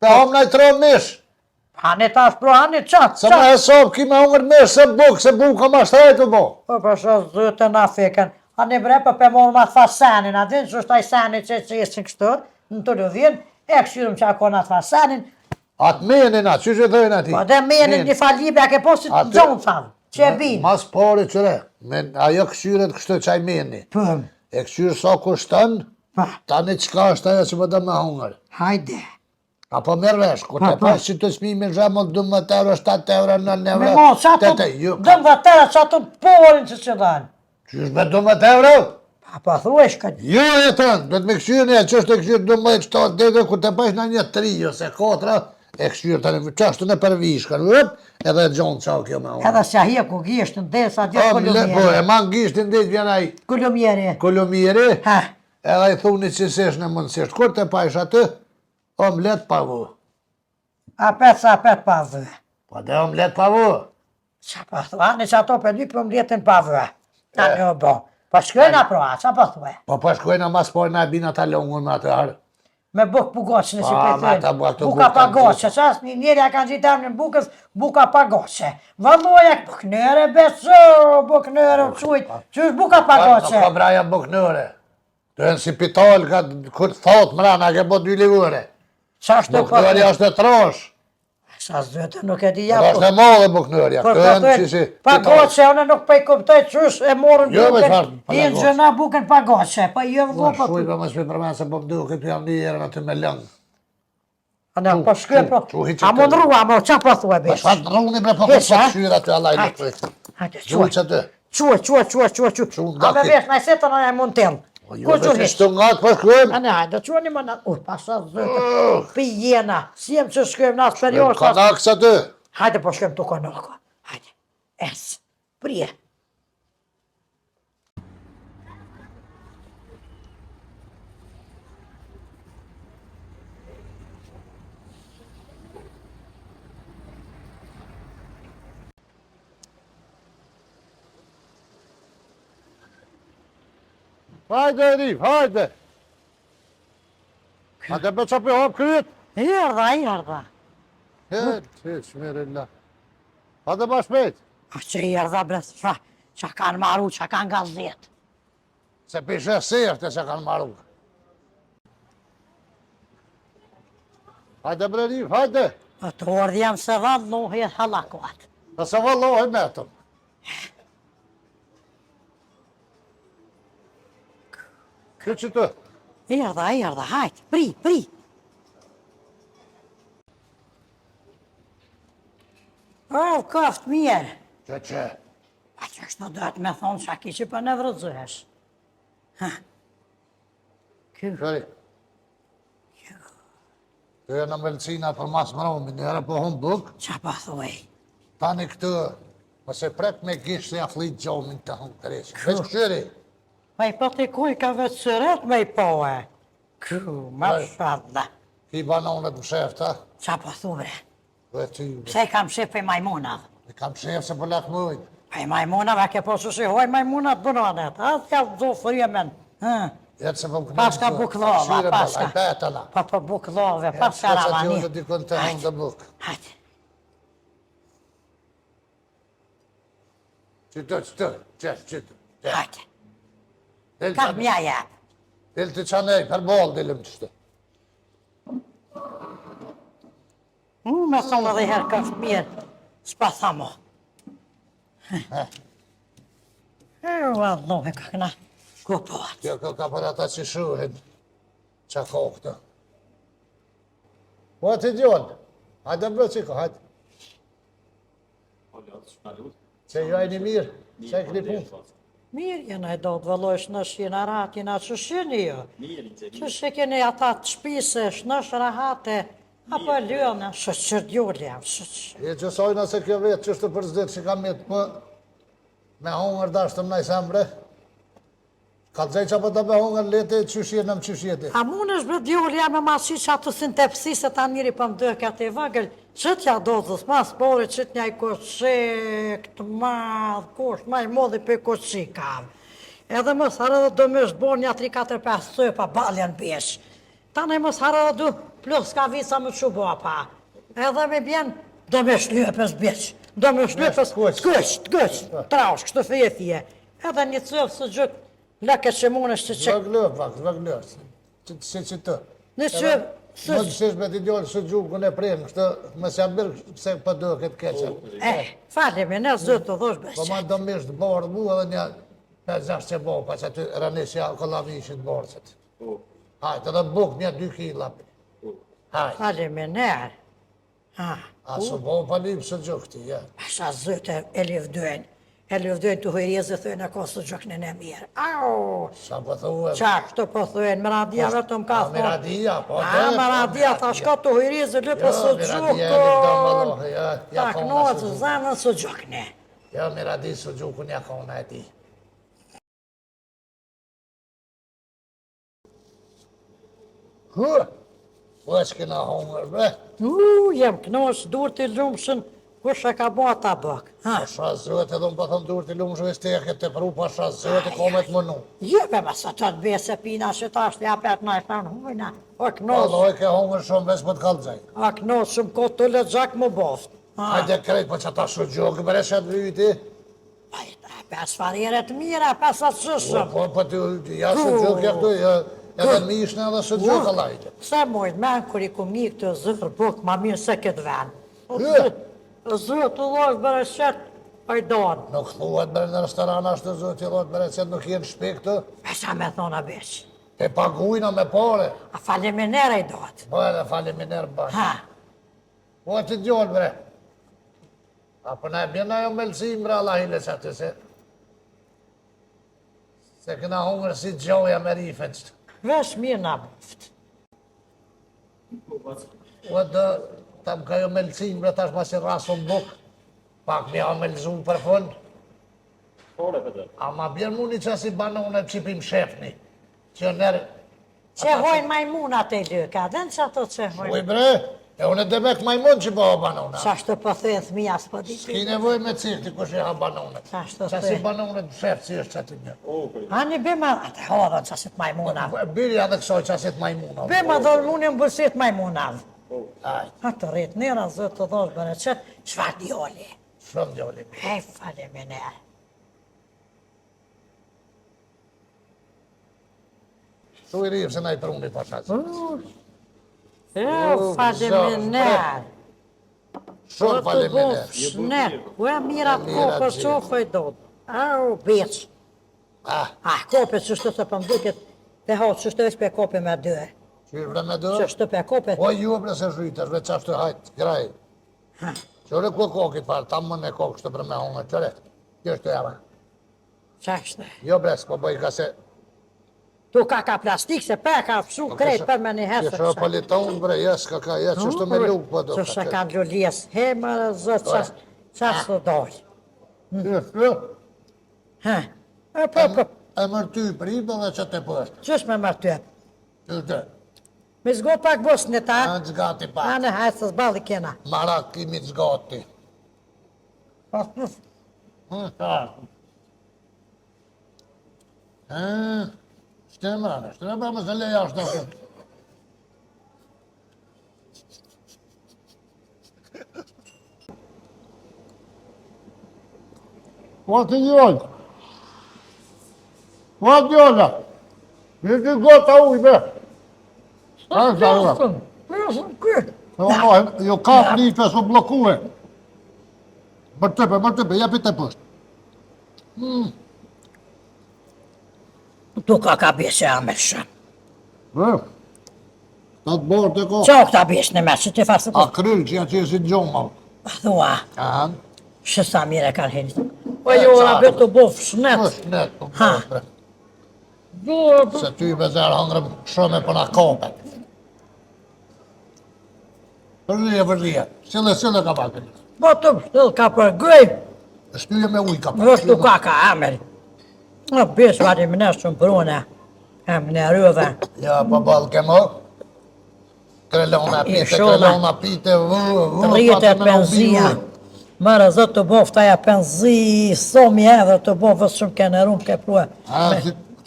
pe ham në i tro mish. Hani ta shpro, hani qatë, Se me hesab ki me hungër mish se buk ka ma shtrejt u bo. Po për shë zëtë na feken. Hani bre për për morë ma të fa senin, a din që është taj seni që esin kështër, në të lëvjen, e këshyrëm që ako na të fa senin, Atë menin atë, që që thëjnë ati? po dhe menin një falibja ke posit Atë- gjonë thamë, që e binë. Mas pari qëre, ajo këshyret kështë qaj meni. Pëm, E këshyrë sa kushtën, pa, tani qka është ajo që më dhe me hungër. hajde. Apo merë vesh, kur të pas që të smi me zhamon 12 euro, 7 euro, 9 euro, Me mo, qa të 8 euro. dëmë dhe tëra, qa të porin që që dhanë. Qysh me 12 euro? Pa pa thua shka një. Jo e tënë, do të me këshyrë një, që është e këshyrë 12, 7, 8, kur të pas në një 3 ose 4, e këshyrë të në qashtu në përvishkën, edhe gjonë qa kjo me hungër. Edhe se ahje ku gjishtë në desa gjithë Po, kulumjeri. e man gishtin dit vjen aj Kulumjeri. kolumiri, Ha, edhe i thuni që sesh në mundësisht. Kur të pajsh aty, omlet pa vu. apet sa apet pa vë. Po dhe omlet pa vu. Qa pa thua, në që ato për një për mletin pa vë. Ta një o bo. Po shkojna proa, qa pa thua. Po po shkojna mas por na bina ta longun me atë harë. Me buk pugoqë në si Pa, ma ta për buk të buka buk pa të goqë, qas një njeri a kanë gjitar në bukës, buka pa goqë. Vëlloja, buknëre beso, buknëre u qujtë, që është buka pa Ka goqë. braja buknëre. Të e në si pital, kur thot mrena, ke po 2 livure. Qa është të Buknërja është e trosh. Sa zëtë nuk e di ja. Është e madhe buknërja. Po, Të e në që si pagoqe, unë nuk pe kuptoj qysh e morën Jo, me buken, qartë, pa i në pagoqe. gjëna buken pagoqe, pa jo Po, vëllo pa shuj tu. për më shpi përmen se po më duke të jam një herën aty me lëngë. A ne, po shkry, po, Çu, hiqe a të- më ndrua, mo, qa po thue, Po bish? shfat rrugni bre po Hiq, këtë ha? këshyra të alaj në Hajde, të. hajde, Gjuj që të. Quë. nga A me ki. vesh, na i setën a e mund tëllë. Po jo Ku dhe që që hiq? shtu nga të përshkujmë. A ne, hajde, quë një më në, pasha zëtë, pi jena, si jem që shkojmë në asë periosht, Kanak që të. hajde po shkojmë të konoko, hajde, es, prije. Hajde Rif, hajde. Hajde për që për hop kryet. Erdha. Që shmirilla. Hajde ma shpejt. A që i erdha bre, që kanë maru, që kanë gazet. Se pishe sirte që kanë maru. Hajde bre Rif, hajde. Të ordi jam se dhënë, lohi e halakuat. Dhe se vallohi me tëm. Kjo që të. Erdha, hajde, pri. O, koft mirë. Që. A që është në dojtë me thonë që a ki që për në vrëdzëhesh. Shëri. Të e në melcina për mas mërëmi, njëra po hum buk. Qa pa thuaj? Tani këtë, mëse prek me gishtë se ja flit gjomin të hum të reshë. Veç këshyri. Ma i pati kuj ka vetë sëret me i poe. Ma shadda. Ki banonet më shefta. Qa pa thubre? Dhe ty. Pse i kam shif për i majmunat? E kam shef se për lak mëjt. Pa i majmunave ke po që hoj majmunat bënonet. Atë ja do frimen. Jetë se për më Paska buklova, paska. Aj petala. Pa po buklove, paska ravani. Jetë se të dikon të hum të buk. Hajde. Qëtë. Hajde. Ka mja jep. Del të qanej, për bol dilim të shtë. Me thonë edhe herë këftë mirë, s'pa thamo. Vallohi ka këna kupohat. Kjo ka për ata që shuhin, qa kokëtë. Po të gjonë, hajde mbë qiko, hajde. Se ju ajni mirë, se e këni punë. Mirë jena e do të vëllojsh në shina ratina që shini jo. Që shi keni ata të shpisesh në shrahate, apo lënë, shë djurja, E që sojna se kjo vetë që shtë për zdit që kam jetë më me hongër dashtëm në i sembre. Ka të zej që apë të me hongër lete që shjenë më që shjeti. A mund është bërë djurja me masi që atë sin të pësi se ta njëri për më dëkë atë i vëgël, që t'ja do dhës mas pore që t'nja i koqik të madhë, kosh, ma i modhi për koqik kam. Edhe mës harë dhe do më është borë një 3-4-5 sëpa baljan besh. Ta në mës harë dhe du plus ka visa më që bo pa. Edhe me bjen, do më shlypës besh. Do më shlypës t'gëq, traush, kështë fije. Edhe një cëvë së gjëk, lëke që mund është që Zvëglër. Si të. në që Më të shish me t'i djollë së gjukën e premë, kështë më se bërë pëse për do këtë keqen. Falemi, në zëtë të dhosh Po bëqë. ma do mishë të borë mu edhe një 5-6 që bo, pa që aty rënisja kollavishit borësit. Hajtë, edhe buk një 2 kila. Hajtë, Falemi, nërë. a së bo pa lipë së gjukëti, ja. Pasha zëtë e livdojnë. E livdojnë të hujrezë thëjnë e ka së gjuknin e mirë. Au! Sa po thuhem. Qa kështë po thëjnë, më radia vetëm ka thonë. Miradia, po Më radia, ta shka të hujrezë lëpë së gjukën. Ta knojë, zanën së gjukni. Ja, miradi së gjukën ja kona e ti. Po e s'kina hongër, bre. Jem knojë, dur të lumëshën, kush e ka bo ata bëk. Pasha zëtë edhe më po thëmë dur të lumë shve steke të pru, pasha zëtë komet më nu. Jebe me së të të bese pina që ta është japet në e thënë hujna. O knojë, Alloj ke hongër shumë, veç më të kalëzaj. a knojë shumë kotë të le gjak më boft. Hajde krejt, po që ta shu gjokë, bre shetë vyti. Pa i tre 5 farere të mira, 5 atë shëshëm. Po ty, ja së gjëk, ja këtu, edhe mishnë edhe së gjëk a lajtë. Se mojtë men, kër I kom një këtë zërë buk, ma mirë se këtë ven. Zërë të lojë bërë qëtë, pajdonë. Nuk thuhet bërë në restoran ashtë të zërë të lojtë bërë që nuk jenë shpik të. E sa me thona beq. E pagujna me pare. A faleminere I dojtë. Po edhe faliminer bërë. Ha, Po të gjonë bre. Apo ne bjena jo melësim bre Allah hile që aty se. Se këna hungër si gjoja me rifet. vesh mirë na bëftë. O dhe tam ka jo melësim bre tash ma si rasun buk. Pak mi ha melëzum për fund. Ama bjerë muni që si banone qipim shefni. Që nërë... Që hojnë majmunat e lëka, dhe në që ato që hojnë. Uj bre, e unë e demek majmun që po ha banone. Qa shtë po thëjë thëmija s'po di Ki ti. nevoj me cirti kush e ha banone. Qa shtë Qa si thëjë. banone të shef si është që aty një. Ani bima, atë hodhën qa sit majmunat. Birja dhe kësoj që asit majmuna. Bima dhërmunin bësit majmunat. Ajt, Atë rritë njëra zëtë të dhosh bërë qëtë, qëfar djoli. shumë gjoli. Hej, faleminere. Tu I rivë se na I pruni pashat. Faleminere. Shumë faliminer. Shnek, ku e mira të Mira kopës gjë. qofë e do. Au, beq. Kopës që shtë të pëmduket, të hotë që shtë veç për kopë me dy. Qyrë bre me dë? Që shtë për kopë, Po ju bre se zhytër, veç ashtu hajtë, graj. Qëre ku kokit parë, tam më në kokë shtë bre me hongë, qëre. Kjo është të java. që shtë. Jo bre, s'po bëj ka se... Tu ka plastik se pe ka fshu krejt për me një hesë. Kështë politon bre, jes, ka, jes, që shtë me lukë po do. Që shtë ka gjullies, he më zëtë qa së dojë. Ha, e po, E mërë ty pritë dhe që te pështë. qësh me mërë ty? Që të, Me zgo pak bos në ta, në të zgati pa. anë hajsës bali kena. Marak kimi të zgati. Shtemra më se leja është të këtë. Po të njëllë. Po të njëllë. Një të gota ujë be. A në shtarë. Jo ka frife su blokue. Mërë tëpe, jepi të pështë. Tu ka beshe amer shumë. Ta të borë të ko. Qa këta beshe në me, që të farë së po? Akryl që janë që si gjomë. Thua, Aha. shësa mire kanë henit. Po jo, rabe të bofë shnet. është net, po Ha. bre. Se ty me zërë hangërëm shumë e përna kopet. Përlije, sile ka pakën. Po të pështëll ka për gëj, Shtyje me ujë ka vështë tu ka amer. Në beshe vari më nështë shumë brune, e më në rëve. Ja, po balë ke më. Krelona pite, Rjetë e penzia. Mërë zëtë të bofë taja penzi, somi edhe të bofë vësë shumë kene rumë ke plue.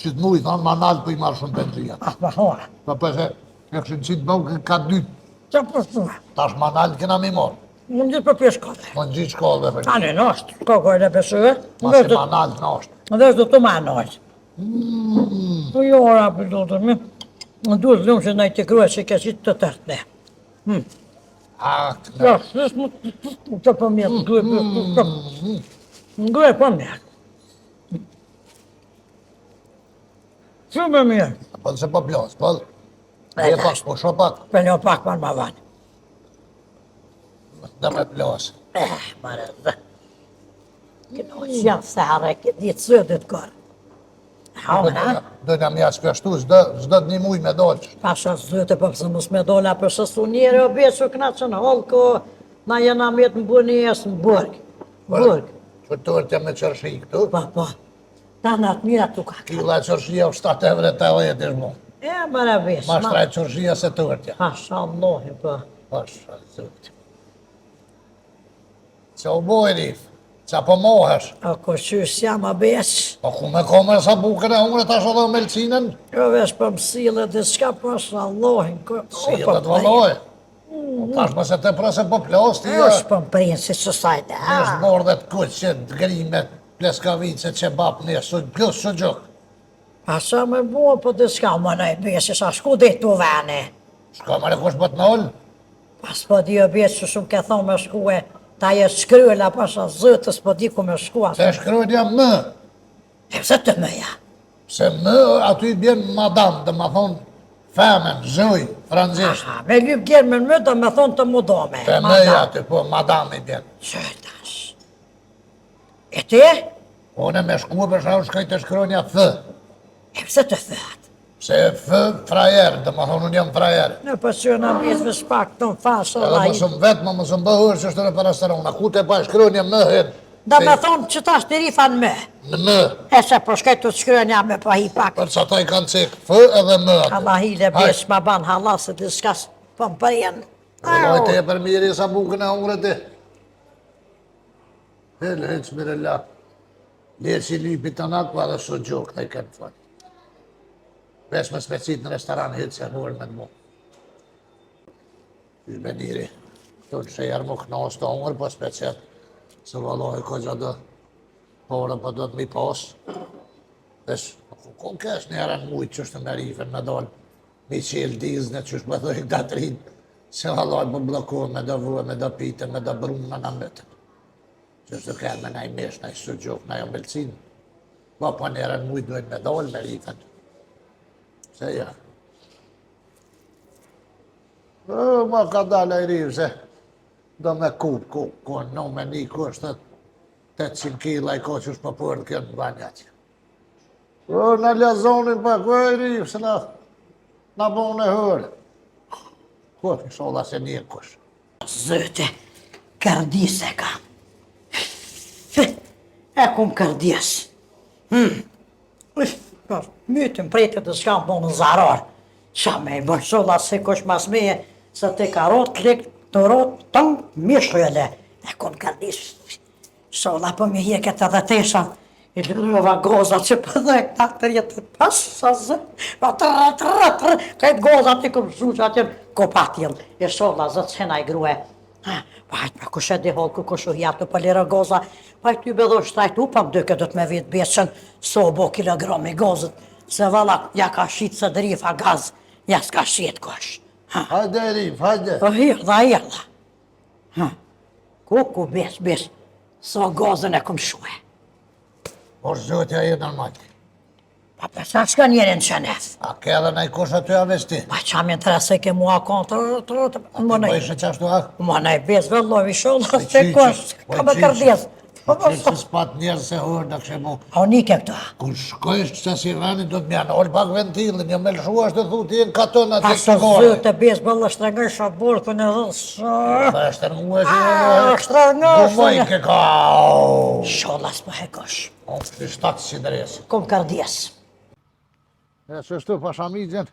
Që të mujë, thonë ma nalë për I marë shumë benzia. Pa hoa, Po përse, e këshën qitë bëgë ka dytë, që përshtua. tash ma nalë kena mi morë. Më gjithë për pjeshkove. Më në gjithë shkollëve për Tani nështë, kokojnë e besëve. ma si ma nalë në është. Dhe është do të ma nështë. Po jo, ora për do të mi. Në duhet lumë që në I të kruaj që ke qitë të tërtë ne. Akë, Ja, shështë më të përmjetë, duhet për Ngre për mirë. Që më mirë? po se po plos, po. E pak, po sho pak, Për një pak për më vanë. dhe me plos. Mare dhe. Këno që janë se harre këtë ditë sëdit kërë. Haun, ha? Dojna mi asë pjashtu, zdo të një mujë me doqë. Pasha zëtë për pësë mus me dola për shësu njëre o bje që këna që në holë ko na jena metë në bërë një jesë në burg. Burg. Që të tërtja me qërshi këtu. Po. Ta në atë mira tu ka. Kila qërshia o 7 evre të e të shmo. E, mara vesh. Ma shtraj qërshia se tërtja. Pasha Allahi, po. Pasha, zëtë. Që u boj rif, që po mohesh. O ko qysh jam a besh. Po ku me komër sa bukën e hungre tash edhe melcinën, Jo vesh për mësile dhe shka pasha Allahi. si e të të valoj. Tash më se të prese po plos, ti E është për më prinë si që sajte. është morë dhe të kuqë që të grime, pleskavice, qebap, një, plus sugjuk. A sa me bua për të s'ka më nëj besi, sa shku dit të vene. Shka më në kush bët në ullë? Pas po di o besi që shumë ke thonë me shku e ta jetë shkryla pasha zëtës po di ku me shku Se shkrujt jam më. E pëse të mëja? Se më aty bjen madam, dhe ma thonë femen, zhuj, franzisht. Aha, me lyp gjerë me më do me thonë të mudome. Te mëja aty, po madam i bjen. Qëtash. E ti? Une me shku për shau shkaj të shkronja thë. E pëse të thët? Se thë frajer, dhe ma thonë unë jam frajer. Në pësë në bjesë me shpak të në fasë, Edhe më sëmë vetë, më sëmë bëhur që është në parastarona. Ku te pa shkronja më hin? Da me thonë që ta shtiri fan më. Në më. E se po shkaj të shkryja me pa hi pak. Për sa ta i kanë cek, fë edhe më aty. Allah hile bjesë ma ban halasë të s'kas po më përjen. Lojte e për miri sa bukën e hungre ti. Hele, heq mire la. Lirë që lypit të nakë, pa dhe së gjokë, të i kemë fërë. Vesh me specit në restoran, heq që hurë me të mu. Ty me njëri, këtu në shëjerë mu kënos të hungre, po specit, se valoj ko gja do, porë po do të mi pasë. Vesh, ku kesh njerën mujtë që është me rifën, me dollë, mi qilë dizne, që është me dojë këta të rinë, se valoj po blokohë me do vruë, me do pitën, me do brunë në mëtën. Që është të kërë me naj mesh, naj sugjok, naj ambelcin. Po njerën mujtë dojnë me dollë, me rifën. Se ja. Ma ka dalë i rivë, se do me kup, ku në me një kushtet 800 kila i ko që është për përë kjo në banja që. Në lezonin pa, ku e i rivë, se na bon e hërë. Ku e sholla se një kush. Zëte, kërdise ka. E kum kërdis. Mytën prejtë të s'kam po në zarar. Qa me i bërë sholla se kush mas meje, se te ka rot, klik, të rot, tëng, mishële. E kum kërdis. Sholla po me hje këtë edhe tesha. I lërëva goza që përdoj këta të rjetë të pasë, sa zë. Pa trë, këtë goza të këm zhuqë atër, ko patjel. E sholla zë të qena i grue. Pa hajtë me kushe di holë, ku kushu hjatë për lirë goza. Pa hajtë ty bedho shtrajt u, pa më dyke do të me vitë besën, so bo kilogrami gozët. Se vala, ja ka shqitë së drifa gaz, ja s'ka shqitë kush. Hajde rif, hajde. Po hirda. Ku bes, so gozën e këm shue. Por zotja e nërmajti. Pa përsa s'ka njerin që nef. A ke edhe nëj kush aty avesti? Pa qa mi të rase ke mua konë, Ti bëjshë qashtu a? Më nej bes, vëllovi sholla, se kush, ka me kërdjes. Që s'pat njerë se hërë në kështë mu. A unike këto. Kur shkojsh që si veni do të mjanë, ollë pak ventilin, një me lëshua është të thuti e në katona Pa të së të gore. zëtë e bes, bëllë shtrengër shaburë, kënë edhe së... Pa e shtërngue që... Shtrengër Gumoj ke ka... Sholla s'po hekosh. O, të shtatë si dresë. Kom kërdjes. E që shtu pashamigjen,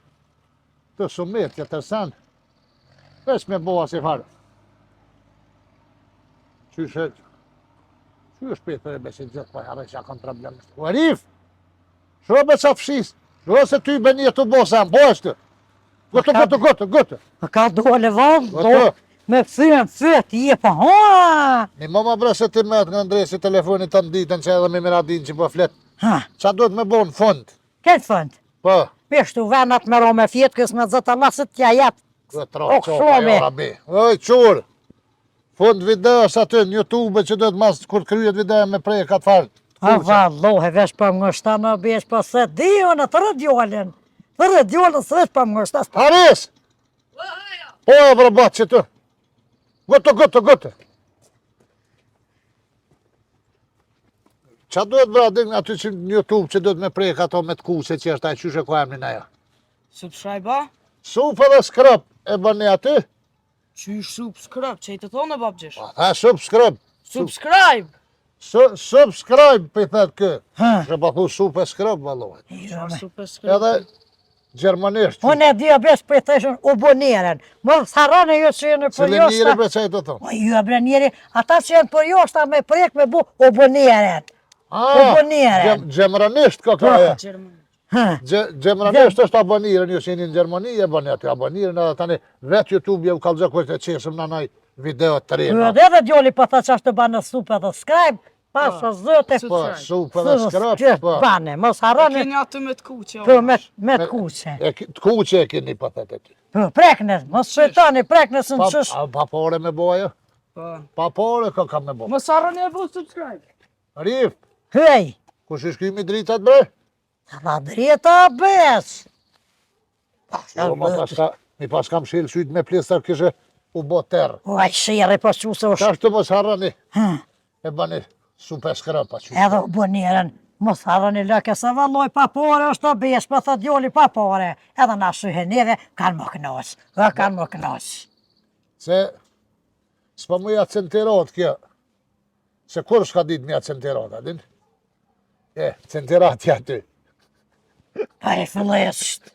të sumet që të sen, veç me boha si farë. Qyshe... Që është për e besin gjithë, pa jarë që a kanë problem. U Arif, shro be qa fshis, shro se ty be një të bosa, bo është. Gëtë. Ka dole valë, Gëtë. me fyët, je pa hoa. Një më bre se ti met nga ndresi telefonit të nditën që edhe me miradin që po flet. Qa do të me bo në fund? Këtë fënd, Po, peshtu venat me ro me fjetë, kësë me zëtë lasët tja jetë. këtë ra qopa jo rabi. Oj, qurë, fund videos aty në YouTube që do të mas kur kryet video me prej ka të farë. A vallohe, vesh për më ngështa në besh, për se dio në të rëdjollin. Të rëdjollin së vesh për më ngështa. Haris! Po e vrabat që të. Gëtë. Qa duhet vradin aty që në YouTube që do të me prejk ato me të kuse që është ajë qyshe ku emnin ajo? Subscribe-a? Sup edhe skrap e bëni aty? Qysh subscribe, që i të thonë e babgjesh? Ha, subscribe. Subscribe! Subscribe për i thëtë kë. Që pa thu sup e skrap valohet. Subscribe. Edhe gjermanisht. Unë e dhja besh për të thëshën uboniren. Më tharane ju që jenë për Cile njëri joshta. për që i të thonë? O ju e bre njeri, ata që jenë për joshta me prek me bu uboniren. Uboniren. Gjemranisht ka ka e. Gjerman. Gjemranisht është aboniren, ju që jeni në Gjermani e bëni aty aboniren, edhe tani vetë YouTube je u kalëzë kështë e qesëm në naj video të Ju rejnë. edhe dhe djoli për të që është të banë supë edhe skrajbë, pasha zëte. Po, supë dhe skrap, po. Bane, mos harroni Keni atë me të kuqe. për me të kuqe. Të kuqe e keni patet e ty. Po, preknes, mos shëtani, preknes në qësh. Pa pore me bo ajo? Po. Pa pore ka kam me bo. Mos harroni e bu subscribe. Rif, Hej, kush i shkymi dritat bre? ta drita bes. Jo, mi pas kam shilë syt me plistar kishe u bo terë. O, aj shire, po që se Ta shtu mos harrani, Hm, e bani supe skrapa që. edhe u bonirën, mos harroni lëke se valloj pa pore është të besh, pa thë djoli pa pore. Edhe na shyhe neve, kanë më kënos, kanë më kënos. Se s'pa mu ja centerot kjo. Se kur s'ka dit me ja centerot, adin? Centerati aty. Pa e fillesht.